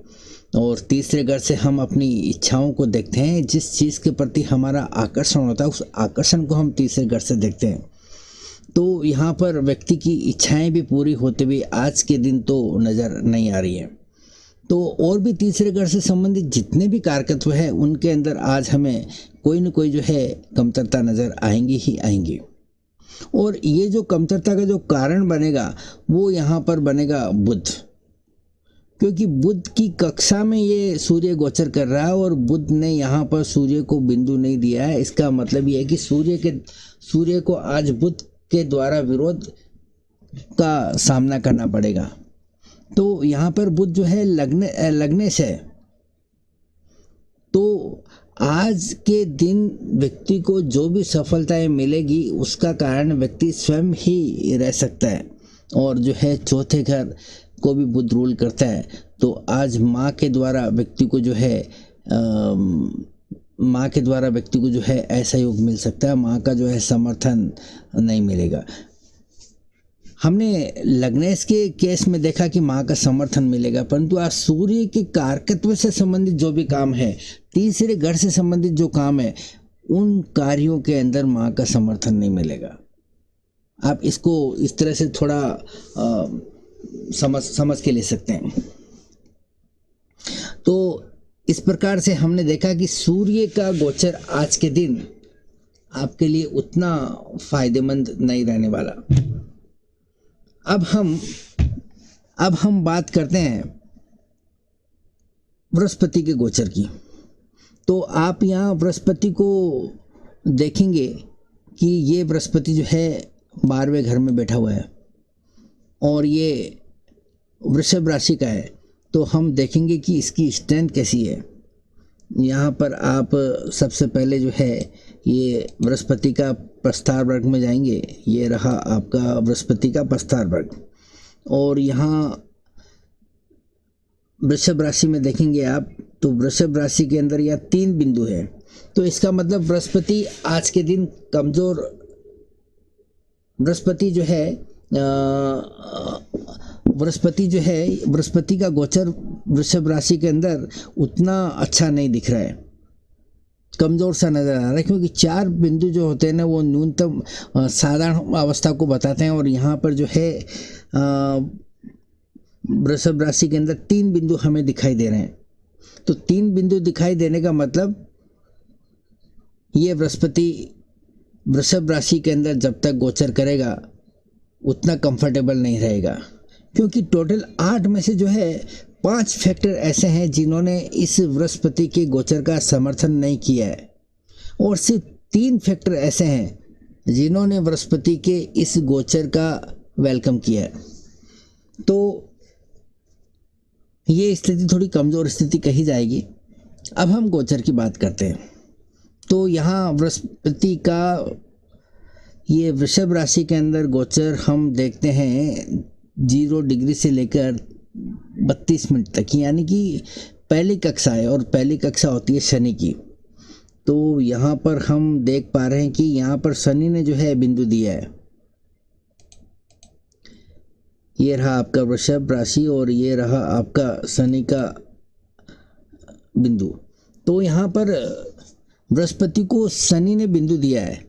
Speaker 1: और तीसरे घर से हम अपनी इच्छाओं को देखते हैं, जिस चीज़ के प्रति हमारा आकर्षण होता है उस आकर्षण को हम तीसरे घर से देखते हैं। तो यहाँ पर व्यक्ति की इच्छाएं भी पूरी होते हुए आज के दिन तो नज़र नहीं आ रही है। तो और भी तीसरे घर से संबंधित जितने भी कारकत्व है उनके अंदर आज हमें कोई न कोई जो है कमतरता नज़र आएंगी ही आएंगी। और ये जो कमतरता का जो कारण बनेगा वो यहाँ पर बनेगा बुध, क्योंकि बुध की कक्षा में ये सूर्य गोचर कर रहा है और बुध ने यहाँ पर सूर्य को बिंदु नहीं दिया है। इसका मतलब ये है कि सूर्य को आज बुध के द्वारा विरोध का सामना करना पड़ेगा। तो यहाँ पर बुध जो है लग्नेश है, तो आज के दिन व्यक्ति को जो भी सफलताएं मिलेगी उसका कारण व्यक्ति स्वयं ही रह सकता है। और जो है चौथे घर को भी बुध रूल करता है, तो आज माँ के द्वारा व्यक्ति को जो है ऐसा योग मिल सकता है, माँ का जो है समर्थन नहीं मिलेगा। हमने लग्नेश के केस में देखा कि माँ का समर्थन मिलेगा, परंतु आज सूर्य के कारकत्व से संबंधित जो भी काम है, तीसरे घर से संबंधित जो काम है, उन कार्यों के अंदर माँ का समर्थन नहीं मिलेगा। आप इसको इस तरह से थोड़ा समझ के ले सकते हैं। तो इस प्रकार से हमने देखा कि सूर्य का गोचर आज के दिन आपके लिए उतना फायदेमंद नहीं रहने वाला। अब हम बात करते हैं बृहस्पति के गोचर की। तो आप यहाँ बृहस्पति को देखेंगे कि ये बृहस्पति जो है 12वें घर में बैठा हुआ है और ये वृषभ राशि का है। तो हम देखेंगे कि इसकी स्ट्रेंथ कैसी है। यहाँ पर आप सबसे पहले जो है ये बृहस्पति का प्रस्तार वर्ग में जाएंगे। ये रहा आपका बृहस्पति का प्रस्तार वर्ग। और यहाँ वृषभ राशि में देखेंगे आप, तो वृषभ राशि के अंदर यह 3 बिंदु है। तो इसका मतलब बृहस्पति आज के दिन कमज़ोर, बृहस्पति जो है बृहस्पति का गोचर वृषभ राशि के अंदर उतना अच्छा नहीं दिख रहा है, कमज़ोर सा नज़र आ रहा है, क्योंकि 4 बिंदु जो होते हैं ना वो न्यूनतम साधारण अवस्था को बताते हैं, और यहाँ पर जो है वृषभ राशि के अंदर 3 बिंदु हमें दिखाई दे रहे हैं। तो 3 बिंदु दिखाई देने का मतलब ये बृहस्पति वृषभ राशि के अंदर जब तक गोचर करेगा उतना कंफर्टेबल नहीं रहेगा, क्योंकि टोटल 8 में से जो है 5 फैक्टर ऐसे हैं जिन्होंने इस बृहस्पति के गोचर का समर्थन नहीं किया है, और सिर्फ 3 फैक्टर ऐसे हैं जिन्होंने बृहस्पति के इस गोचर का वेलकम किया है। तो ये स्थिति थोड़ी कमज़ोर स्थिति कही जाएगी। अब हम गोचर की बात करते हैं। तो यहाँ बृहस्पति का ये वृषभ राशि के अंदर गोचर हम देखते हैं 0 डिग्री से लेकर 32 मिनट तक, यानी कि पहली कक्षा है, और पहली कक्षा होती है शनि की। तो यहाँ पर हम देख पा रहे हैं कि यहाँ पर शनि ने जो है बिंदु दिया है, ये रहा आपका वृषभ राशि और ये रहा आपका शनि का बिंदु। तो यहाँ पर बृहस्पति को शनि ने बिंदु दिया है,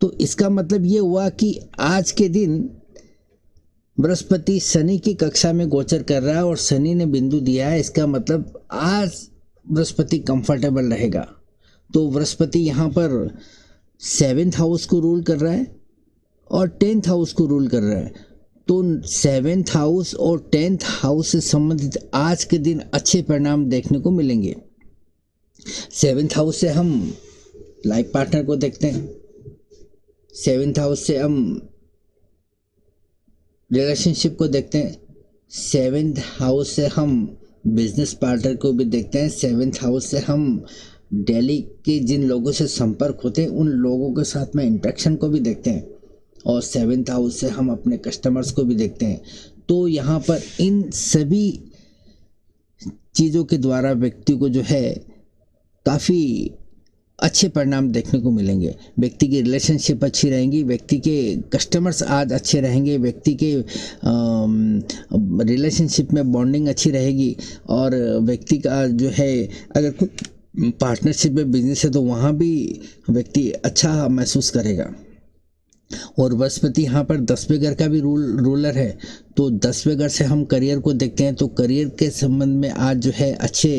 Speaker 1: तो इसका मतलब ये हुआ कि आज के दिन बृहस्पति शनि की कक्षा में गोचर कर रहा है और शनि ने बिंदु दिया है। इसका मतलब आज बृहस्पति कंफर्टेबल रहेगा। तो बृहस्पति यहाँ पर 7th हाउस को रूल कर रहा है और 10th हाउस को रूल कर रहा है। तो 7th हाउस और 10th हाउस से संबंधित आज के दिन अच्छे परिणाम देखने को मिलेंगे। 7th हाउस से हम लाइफ पार्टनर को देखते हैं, 7th हाउस से हम रिलेशनशिप को देखते हैं, 7th हाउस से हम बिजनेस पार्टनर को भी देखते हैं, 7th हाउस से हम डेली के जिन लोगों से संपर्क होते हैं उन लोगों के साथ में इंटरेक्शन को भी देखते हैं, और 7th हाउस से हम अपने कस्टमर्स को भी देखते हैं। तो यहाँ पर इन सभी चीज़ों के द्वारा व्यक्ति को जो है काफ़ी अच्छे परिणाम देखने को मिलेंगे। व्यक्ति की रिलेशनशिप अच्छी रहेंगी, व्यक्ति के कस्टमर्स आज अच्छे रहेंगे, व्यक्ति के रिलेशनशिप में बॉन्डिंग अच्छी रहेगी, और व्यक्ति का जो है अगर पार्टनरशिप में बिजनेस है तो वहाँ भी व्यक्ति अच्छा महसूस करेगा। और बृहस्पति यहाँ पर 10वें घर का भी रूलर है, तो 10वें घर से हम करियर को देखते हैं, तो करियर के संबंध में आज जो है अच्छे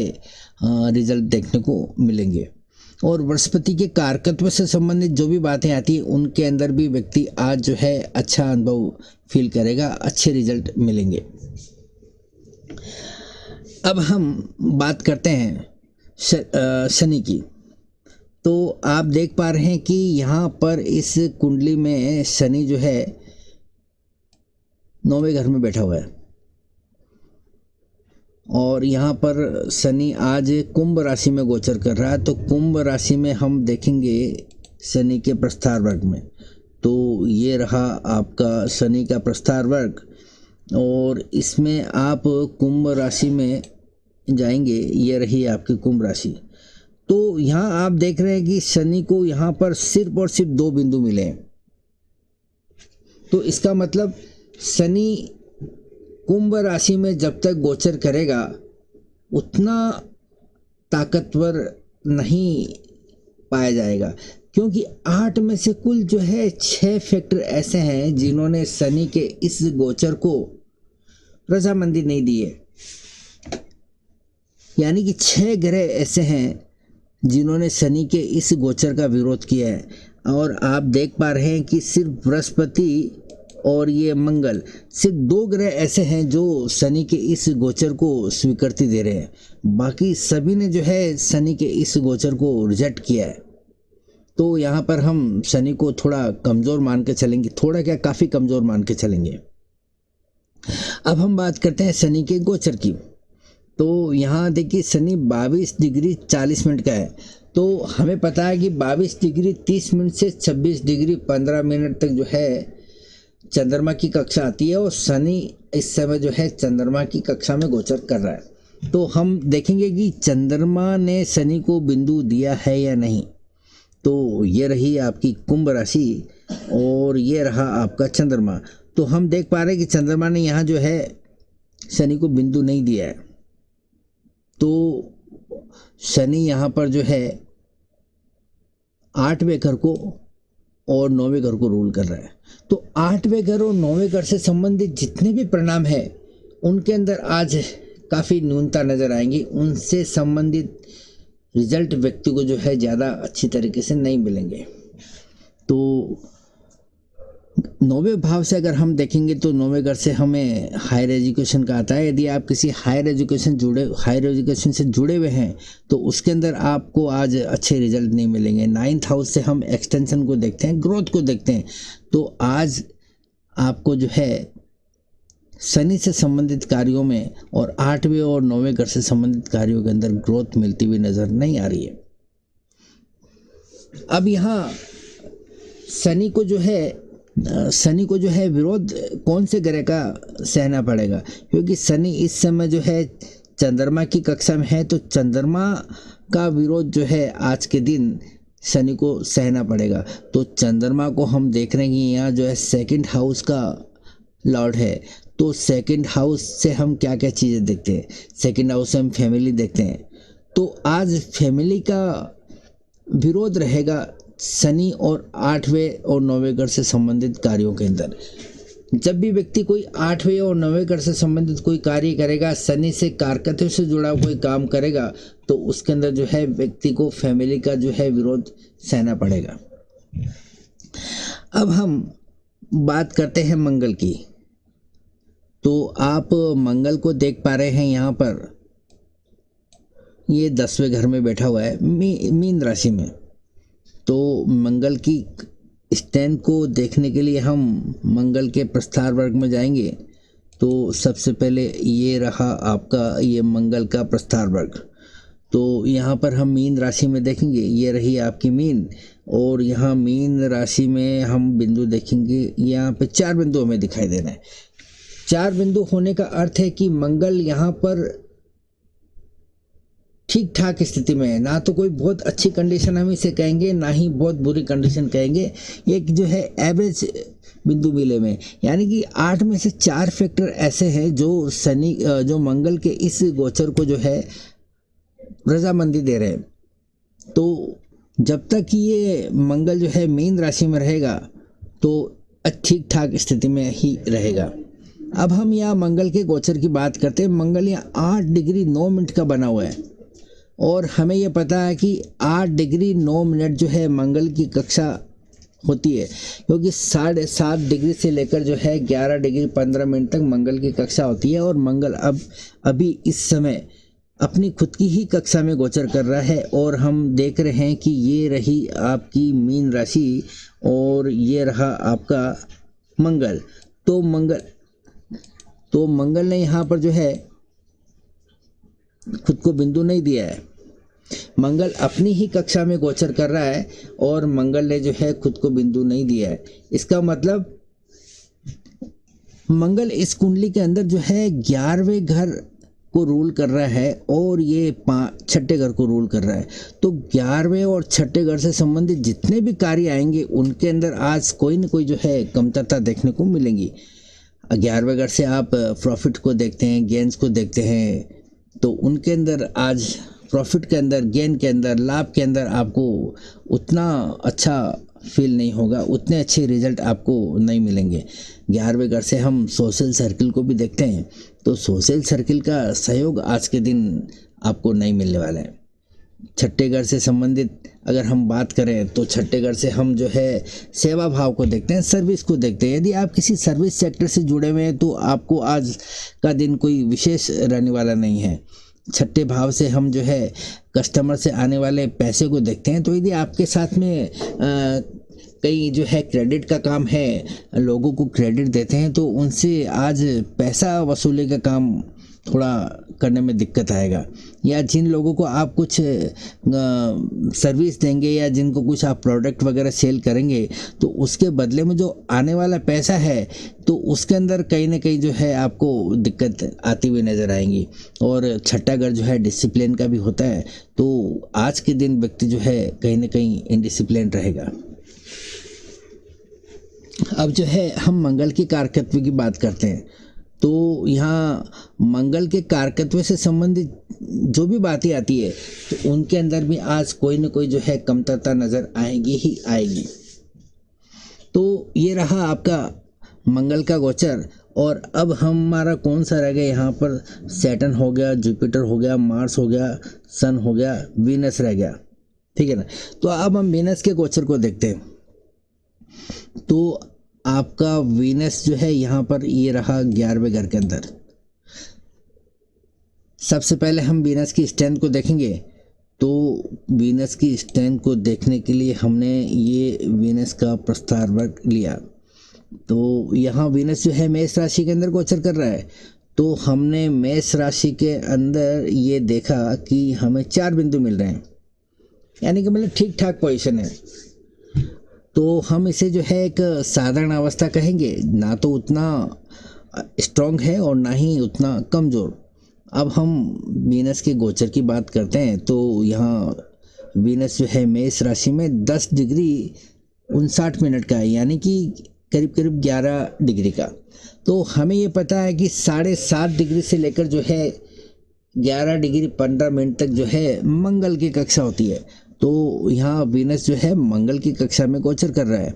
Speaker 1: रिजल्ट देखने को मिलेंगे। और बृहस्पति के कारकत्व से संबंधित जो भी बातें आती हैं उनके अंदर भी व्यक्ति आज जो है अच्छा अनुभव फील करेगा, अच्छे रिजल्ट मिलेंगे। अब हम बात करते हैं शनि की। तो आप देख पा रहे हैं कि यहाँ पर इस कुंडली में शनि जो है 9वें घर में बैठा हुआ है, और यहाँ पर शनि आज कुंभ राशि में गोचर कर रहा है। तो कुंभ राशि में हम देखेंगे शनि के प्रस्थार वर्ग में, तो ये रहा आपका शनि का प्रस्थार वर्ग, और इसमें आप कुंभ राशि में जाएंगे, ये रही आपकी कुंभ राशि। तो यहाँ आप देख रहे हैं कि शनि को यहाँ पर सिर्फ और सिर्फ 2 बिंदु मिले हैं। तो इसका मतलब शनि कुंभ राशि में जब तक गोचर करेगा उतना ताकतवर नहीं पाया जाएगा, क्योंकि 8 में से कुल जो है 6 फैक्टर ऐसे हैं जिन्होंने शनि के इस गोचर को रजामंदी नहीं दी है। यानी कि 6 ग्रह ऐसे हैं जिन्होंने शनि के इस गोचर का विरोध किया है, और आप देख पा रहे हैं कि सिर्फ बृहस्पति और ये मंगल, सिर्फ 2 ग्रह ऐसे हैं जो शनि के इस गोचर को स्वीकृति दे रहे हैं। बाकी सभी ने जो है शनि के इस गोचर को रिजेक्ट किया है। तो यहाँ पर हम शनि को थोड़ा कमज़ोर मान के चलेंगे, थोड़ा क्या काफ़ी कमज़ोर मान के चलेंगे। अब हम बात करते हैं शनि के गोचर की। तो यहाँ देखिए शनि 22 डिग्री 40 मिनट का है, तो हमें पता है कि 22 डिग्री 30 मिनट से 26 डिग्री 15 मिनट तक जो है चंद्रमा की कक्षा आती है, और शनि इस समय जो है चंद्रमा की कक्षा में गोचर कर रहा है। तो हम देखेंगे कि चंद्रमा ने शनि को बिंदु दिया है या नहीं। तो ये रही आपकी कुंभ राशि और ये रहा आपका चंद्रमा। तो हम देख पा रहे हैं कि चंद्रमा ने यहाँ जो है शनि को बिंदु नहीं दिया है। तो शनि यहाँ पर जो है 8वें घर को और 9वें घर को रूल कर रहा है। तो 8वें घर और 9वें घर से संबंधित जितने भी परिणाम है उनके अंदर आज काफ़ी न्यूनता नज़र आएंगी। उनसे संबंधित रिजल्ट व्यक्ति को जो है ज़्यादा अच्छी तरीके से नहीं मिलेंगे। तो 9वें भाव से अगर हम देखेंगे तो 9वें घर से हमें हायर एजुकेशन का आता है। यदि आप किसी हायर एजुकेशन से जुड़े हुए हैं तो उसके अंदर आपको आज अच्छे रिजल्ट नहीं मिलेंगे। 9th हाउस से हम एक्सटेंशन को देखते हैं, ग्रोथ को देखते हैं। तो आज आपको जो है शनि से संबंधित कार्यों में और 8वें और 9वें घर से संबंधित कार्यों के अंदर ग्रोथ मिलती हुई नज़र नहीं आ रही है। अब यहाँ शनि को जो है विरोध कौन से ग्रह का सहना पड़ेगा, क्योंकि शनि इस समय जो है चंद्रमा की कक्षा में है। तो चंद्रमा का विरोध जो है आज के दिन शनि को सहना पड़ेगा। तो चंद्रमा को हम देख रहे हैं कि यहाँ जो है 2nd हाउस का लॉर्ड है। तो 2nd हाउस से हम क्या क्या चीज़ें देखते हैं, 2nd हाउस से हम फैमिली देखते हैं। तो आज फैमिली का विरोध रहेगा शनि और 8वें और 9वें घर से संबंधित कार्यों के अंदर। जब भी व्यक्ति कोई 8वें और 9वें घर से संबंधित कोई कार्य करेगा, शनि से कारकत्य से जुड़ा कोई काम करेगा, तो उसके अंदर जो है व्यक्ति को फैमिली का जो है विरोध सहना पड़ेगा। अब हम बात करते हैं मंगल की। तो आप मंगल को देख पा रहे हैं यहाँ पर, ये 10वें घर में बैठा हुआ है मीन राशि में। तो मंगल की स्टैंड को देखने के लिए हम मंगल के प्रस्थार वर्ग में जाएंगे। तो सबसे पहले ये रहा आपका ये मंगल का प्रस्थार वर्ग। तो यहाँ पर हम मीन राशि में देखेंगे, ये रही आपकी मीन, और यहाँ मीन राशि में हम बिंदु देखेंगे। यहाँ पे 4 बिंदु हमें दिखाई दे रहे हैं। 4 बिंदु होने का अर्थ है कि मंगल यहाँ पर ठीक ठाक स्थिति में है। ना तो कोई बहुत अच्छी कंडीशन हम इसे कहेंगे, ना ही बहुत बुरी कंडीशन कहेंगे। ये जो है एवरेज बिंदु मिले में, यानी कि 8 में से 4 फैक्टर ऐसे हैं जो मंगल के इस गोचर को जो है रजामंदी दे रहे हैं। तो जब तक ये मंगल जो है मीन राशि में रहेगा तो ठीक ठाक स्थिति में ही रहेगा। अब हम यहाँ मंगल के गोचर की बात करते हैं। मंगल यहाँ 8 डिग्री 9 मिनट का बना हुआ है, और हमें यह पता है कि 8 डिग्री 9 मिनट जो है मंगल की कक्षा होती है, क्योंकि 7.5 डिग्री से लेकर जो है 11 डिग्री 15 मिनट तक मंगल की कक्षा होती है। और मंगल अभी इस समय अपनी खुद की ही कक्षा में गोचर कर रहा है। और हम देख रहे हैं कि ये रही आपकी मीन राशि और ये रहा आपका मंगल। तो मंगल ने यहाँ पर जो है खुद को बिंदु नहीं दिया है। मंगल अपनी ही कक्षा में गोचर कर रहा है और मंगल ने जो है खुद को बिंदु नहीं दिया है। इसका मतलब मंगल इस कुंडली के अंदर जो है 11वें घर को रूल कर रहा है और ये 6ठे घर को रूल कर रहा है। तो 11वें और 6ठे घर से संबंधित जितने भी कार्य आएंगे उनके अंदर आज कोई न कोई जो है कमतरता देखने को मिलेंगी। 11वें घर से आप प्रॉफिट को देखते हैं, गेन्स को देखते हैं, तो उनके अंदर आज प्रॉफिट के अंदर, गेन के अंदर, लाभ के अंदर आपको उतना अच्छा फील नहीं होगा, उतने अच्छे रिजल्ट आपको नहीं मिलेंगे। 11वें घर से हम सोशल सर्किल को भी देखते हैं, तो सोशल सर्किल का सहयोग आज के दिन आपको नहीं मिलने वाला है। 6ठे घर से संबंधित अगर हम बात करें तो 6ठे घर से हम जो है सेवा भाव को देखते हैं, सर्विस को देखते हैं। यदि आप किसी सर्विस सेक्टर से जुड़े हुए हैं तो आपको आज का दिन कोई विशेष रहने वाला नहीं है। 6ठे भाव से हम जो है कस्टमर से आने वाले पैसे को देखते हैं। तो यदि आपके साथ में कई जो है क्रेडिट का काम है, लोगों को क्रेडिट देते हैं, तो उनसे आज पैसा वसूली का काम थोड़ा करने में दिक्कत आएगा, या जिन लोगों को आप कुछ सर्विस देंगे या जिनको कुछ आप प्रोडक्ट वगैरह सेल करेंगे तो उसके बदले में जो आने वाला पैसा है तो उसके अंदर कहीं ना कहीं जो है आपको दिक्कत आती हुई नज़र आएंगी। और छठा घर जो है डिसिप्लिन का भी होता है, तो आज के दिन व्यक्ति जो है कहीं ना कहीं इनडिसिप्लिन रहेगा। अब जो है हम मंगल की कारकत्व की बात करते हैं, तो यहाँ मंगल के कारकत्व से संबंधित जो भी बातें आती है तो उनके अंदर भी आज कोई ना कोई जो है कमतरता नज़र आएगी ही आएगी। तो ये रहा आपका मंगल का गोचर। और अब हमारा कौन सा रह गया यहाँ पर, सैटर्न हो गया, जुपिटर हो गया, मार्स हो गया, सन हो गया, वीनस रह गया, ठीक है ना। तो अब हम वीनस के गोचर को देखते हैं। तो आपका वीनस जो है यहाँ पर ये रहा 11वें घर के अंदर। सबसे पहले हम वीनस की स्ट्रेंथ को देखेंगे। तो वीनस की स्ट्रेंथ को देखने के लिए हमने ये वीनस का प्रस्तार वर्ग लिया। तो यहाँ वीनस जो है मेष राशि के अंदर गोचर कर रहा है। तो हमने मेष राशि के अंदर ये देखा कि हमें 4 बिंदु मिल रहे हैं, यानी कि मतलब ठीक ठाक पोजीशन है। तो हम इसे जो है एक साधारण अवस्था कहेंगे, ना तो उतना स्ट्रॉन्ग है और ना ही उतना कमज़ोर। अब हम वीनस के गोचर की बात करते हैं। तो यहाँ वीनस जो है मेष राशि में 10 डिग्री 59 मिनट का है, यानी कि करीब करीब 11 डिग्री का। तो हमें ये पता है कि 7.5 डिग्री से लेकर जो है 11 डिग्री 15 मिनट तक जो है मंगल की कक्षा होती है। तो यहाँ वीनस जो है मंगल की कक्षा में गोचर कर रहा है।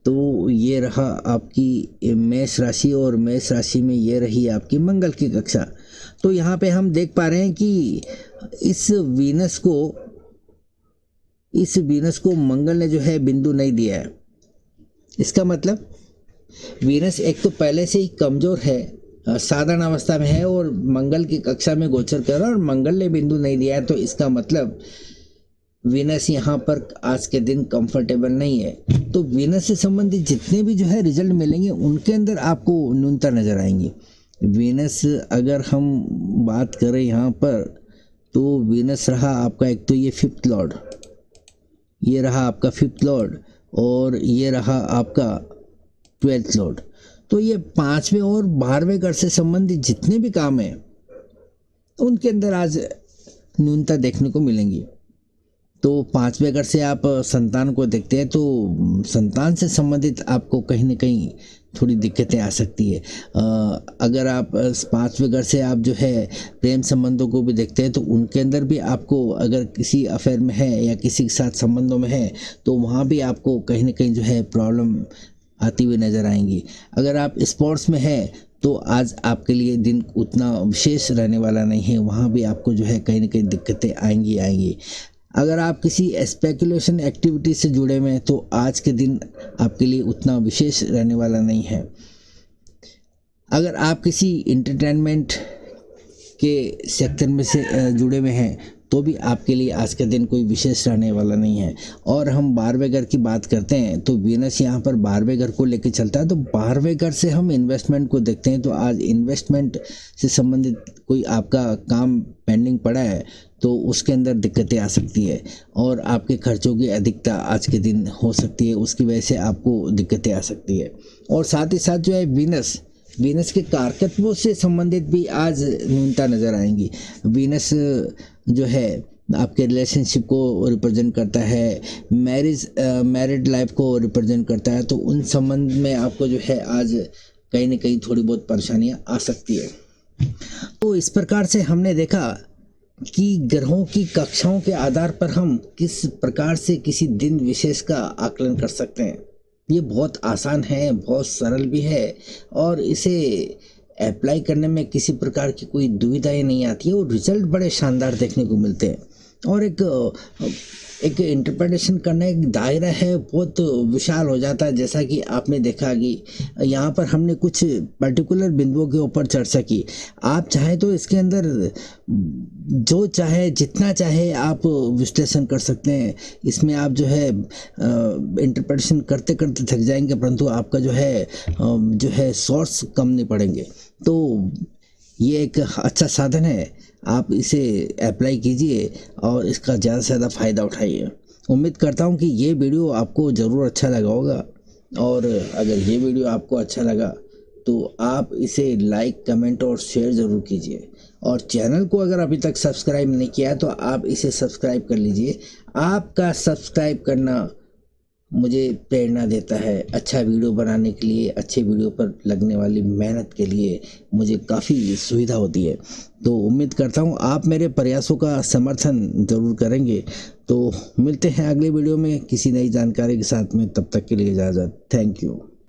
Speaker 1: तो ये रहा आपकी मेष राशि, और मेष राशि में ये रही आपकी मंगल की कक्षा। तो यहाँ पे हम देख पा रहे हैं कि इस वीनस को मंगल ने जो है बिंदु नहीं दिया है। इसका मतलब वीनस एक तो पहले से ही कमज़ोर है, साधारण अवस्था में है, और मंगल की कक्षा में गोचर कर रहा है और मंगल ने बिंदु नहीं दिया है। तो इसका मतलब वीनस यहाँ पर आज के दिन कंफर्टेबल नहीं है। तो वीनस से संबंधित जितने भी जो है रिजल्ट मिलेंगे उनके अंदर आपको न्यूनता नज़र आएंगी। वीनस अगर हम बात करें यहाँ पर, तो वीनस रहा आपका एक तो ये 5th लॉर्ड, ये रहा आपका 5th लॉर्ड, और ये रहा आपका 12th लॉर्ड। तो ये 5वें और 12वें घर से संबंधित जितने भी काम हैं उनके अंदर आज न्यूनता देखने को मिलेंगी। तो 5वें घर से आप संतान को देखते हैं, तो संतान से संबंधित आपको कहीं ना कहीं थोड़ी दिक्कतें आ सकती है। अगर आप 5वें घर से आप जो है प्रेम संबंधों को भी देखते हैं, तो उनके अंदर भी आपको अगर किसी अफेयर में है या किसी के साथ संबंधों में है तो वहाँ भी आपको कहीं ना कहीं जो है प्रॉब्लम आती हुई नज़र आएंगी। अगर आप स्पोर्ट्स में है तो आज आपके लिए दिन उतना विशेष रहने वाला नहीं है, वहाँ भी आपको जो है कहीं ना कहीं दिक्कतें आएंगी। अगर आप किसी स्पेकुलेशन एक्टिविटी से जुड़े हुए हैं तो आज के दिन आपके लिए उतना विशेष रहने वाला नहीं है। अगर आप किसी एंटरटेनमेंट के सेक्टर में से जुड़े हुए हैं तो भी आपके लिए आज का दिन कोई विशेष रहने वाला नहीं है। और हम 12वें घर की बात करते हैं तो वीनस यहाँ पर 12वें घर को लेकर चलता है। तो 12वें घर से हम इन्वेस्टमेंट को देखते हैं। तो आज इन्वेस्टमेंट से संबंधित कोई आपका काम पेंडिंग पड़ा है तो उसके अंदर दिक्कतें आ सकती है, और आपके खर्चों की अधिकता आज के दिन हो सकती है, उसकी वजह से आपको दिक्कतें आ सकती है। और साथ ही साथ जो है वीनस के कारकत्वों से संबंधित भी आज न्यूनता नज़र आएंगी। वीनस जो है आपके रिलेशनशिप को रिप्रेजेंट करता है, मैरिड लाइफ को रिप्रेजेंट करता है। तो उन संबंध में आपको जो है आज कहीं ना कहीं थोड़ी बहुत परेशानियां आ सकती है। तो इस प्रकार से हमने देखा कि ग्रहों की कक्षाओं के आधार पर हम किस प्रकार से किसी दिन विशेष का आकलन कर सकते हैं। ये बहुत आसान है, बहुत सरल भी है, और इसे अप्लाई करने में किसी प्रकार की कोई दुविधाएं नहीं आती है, और रिजल्ट बड़े शानदार देखने को मिलते हैं। और एक इंटरप्रिटेशन करने एक दायरा है बहुत विशाल हो जाता है। जैसा कि आपने देखा कि यहाँ पर हमने कुछ पर्टिकुलर बिंदुओं के ऊपर चर्चा की। आप चाहें तो इसके अंदर जो चाहे जितना चाहे आप विश्लेषण कर सकते हैं। इसमें आप जो है इंटरप्रिटेशन करते करते थक जाएंगे, परंतु आपका जो है सोर्स कम नहीं पड़ेंगे। तो ये एक अच्छा साधन है, आप इसे अप्लाई कीजिए और इसका ज़्यादा से ज़्यादा फ़ायदा उठाइए। उम्मीद करता हूँ कि ये वीडियो आपको ज़रूर अच्छा लगा होगा, और अगर ये वीडियो आपको अच्छा लगा तो आप इसे लाइक कमेंट और शेयर ज़रूर कीजिए, और चैनल को अगर अभी तक सब्सक्राइब नहीं किया तो आप इसे सब्सक्राइब कर लीजिए। आपका सब्सक्राइब करना मुझे प्रेरणा देता है अच्छा वीडियो बनाने के लिए, अच्छे वीडियो पर लगने वाली मेहनत के लिए मुझे काफ़ी सुविधा होती है। तो उम्मीद करता हूँ आप मेरे प्रयासों का समर्थन ज़रूर करेंगे। तो मिलते हैं अगले वीडियो में किसी नई जानकारी के साथ में, तब तक के लिए इजाज़त। Thank you.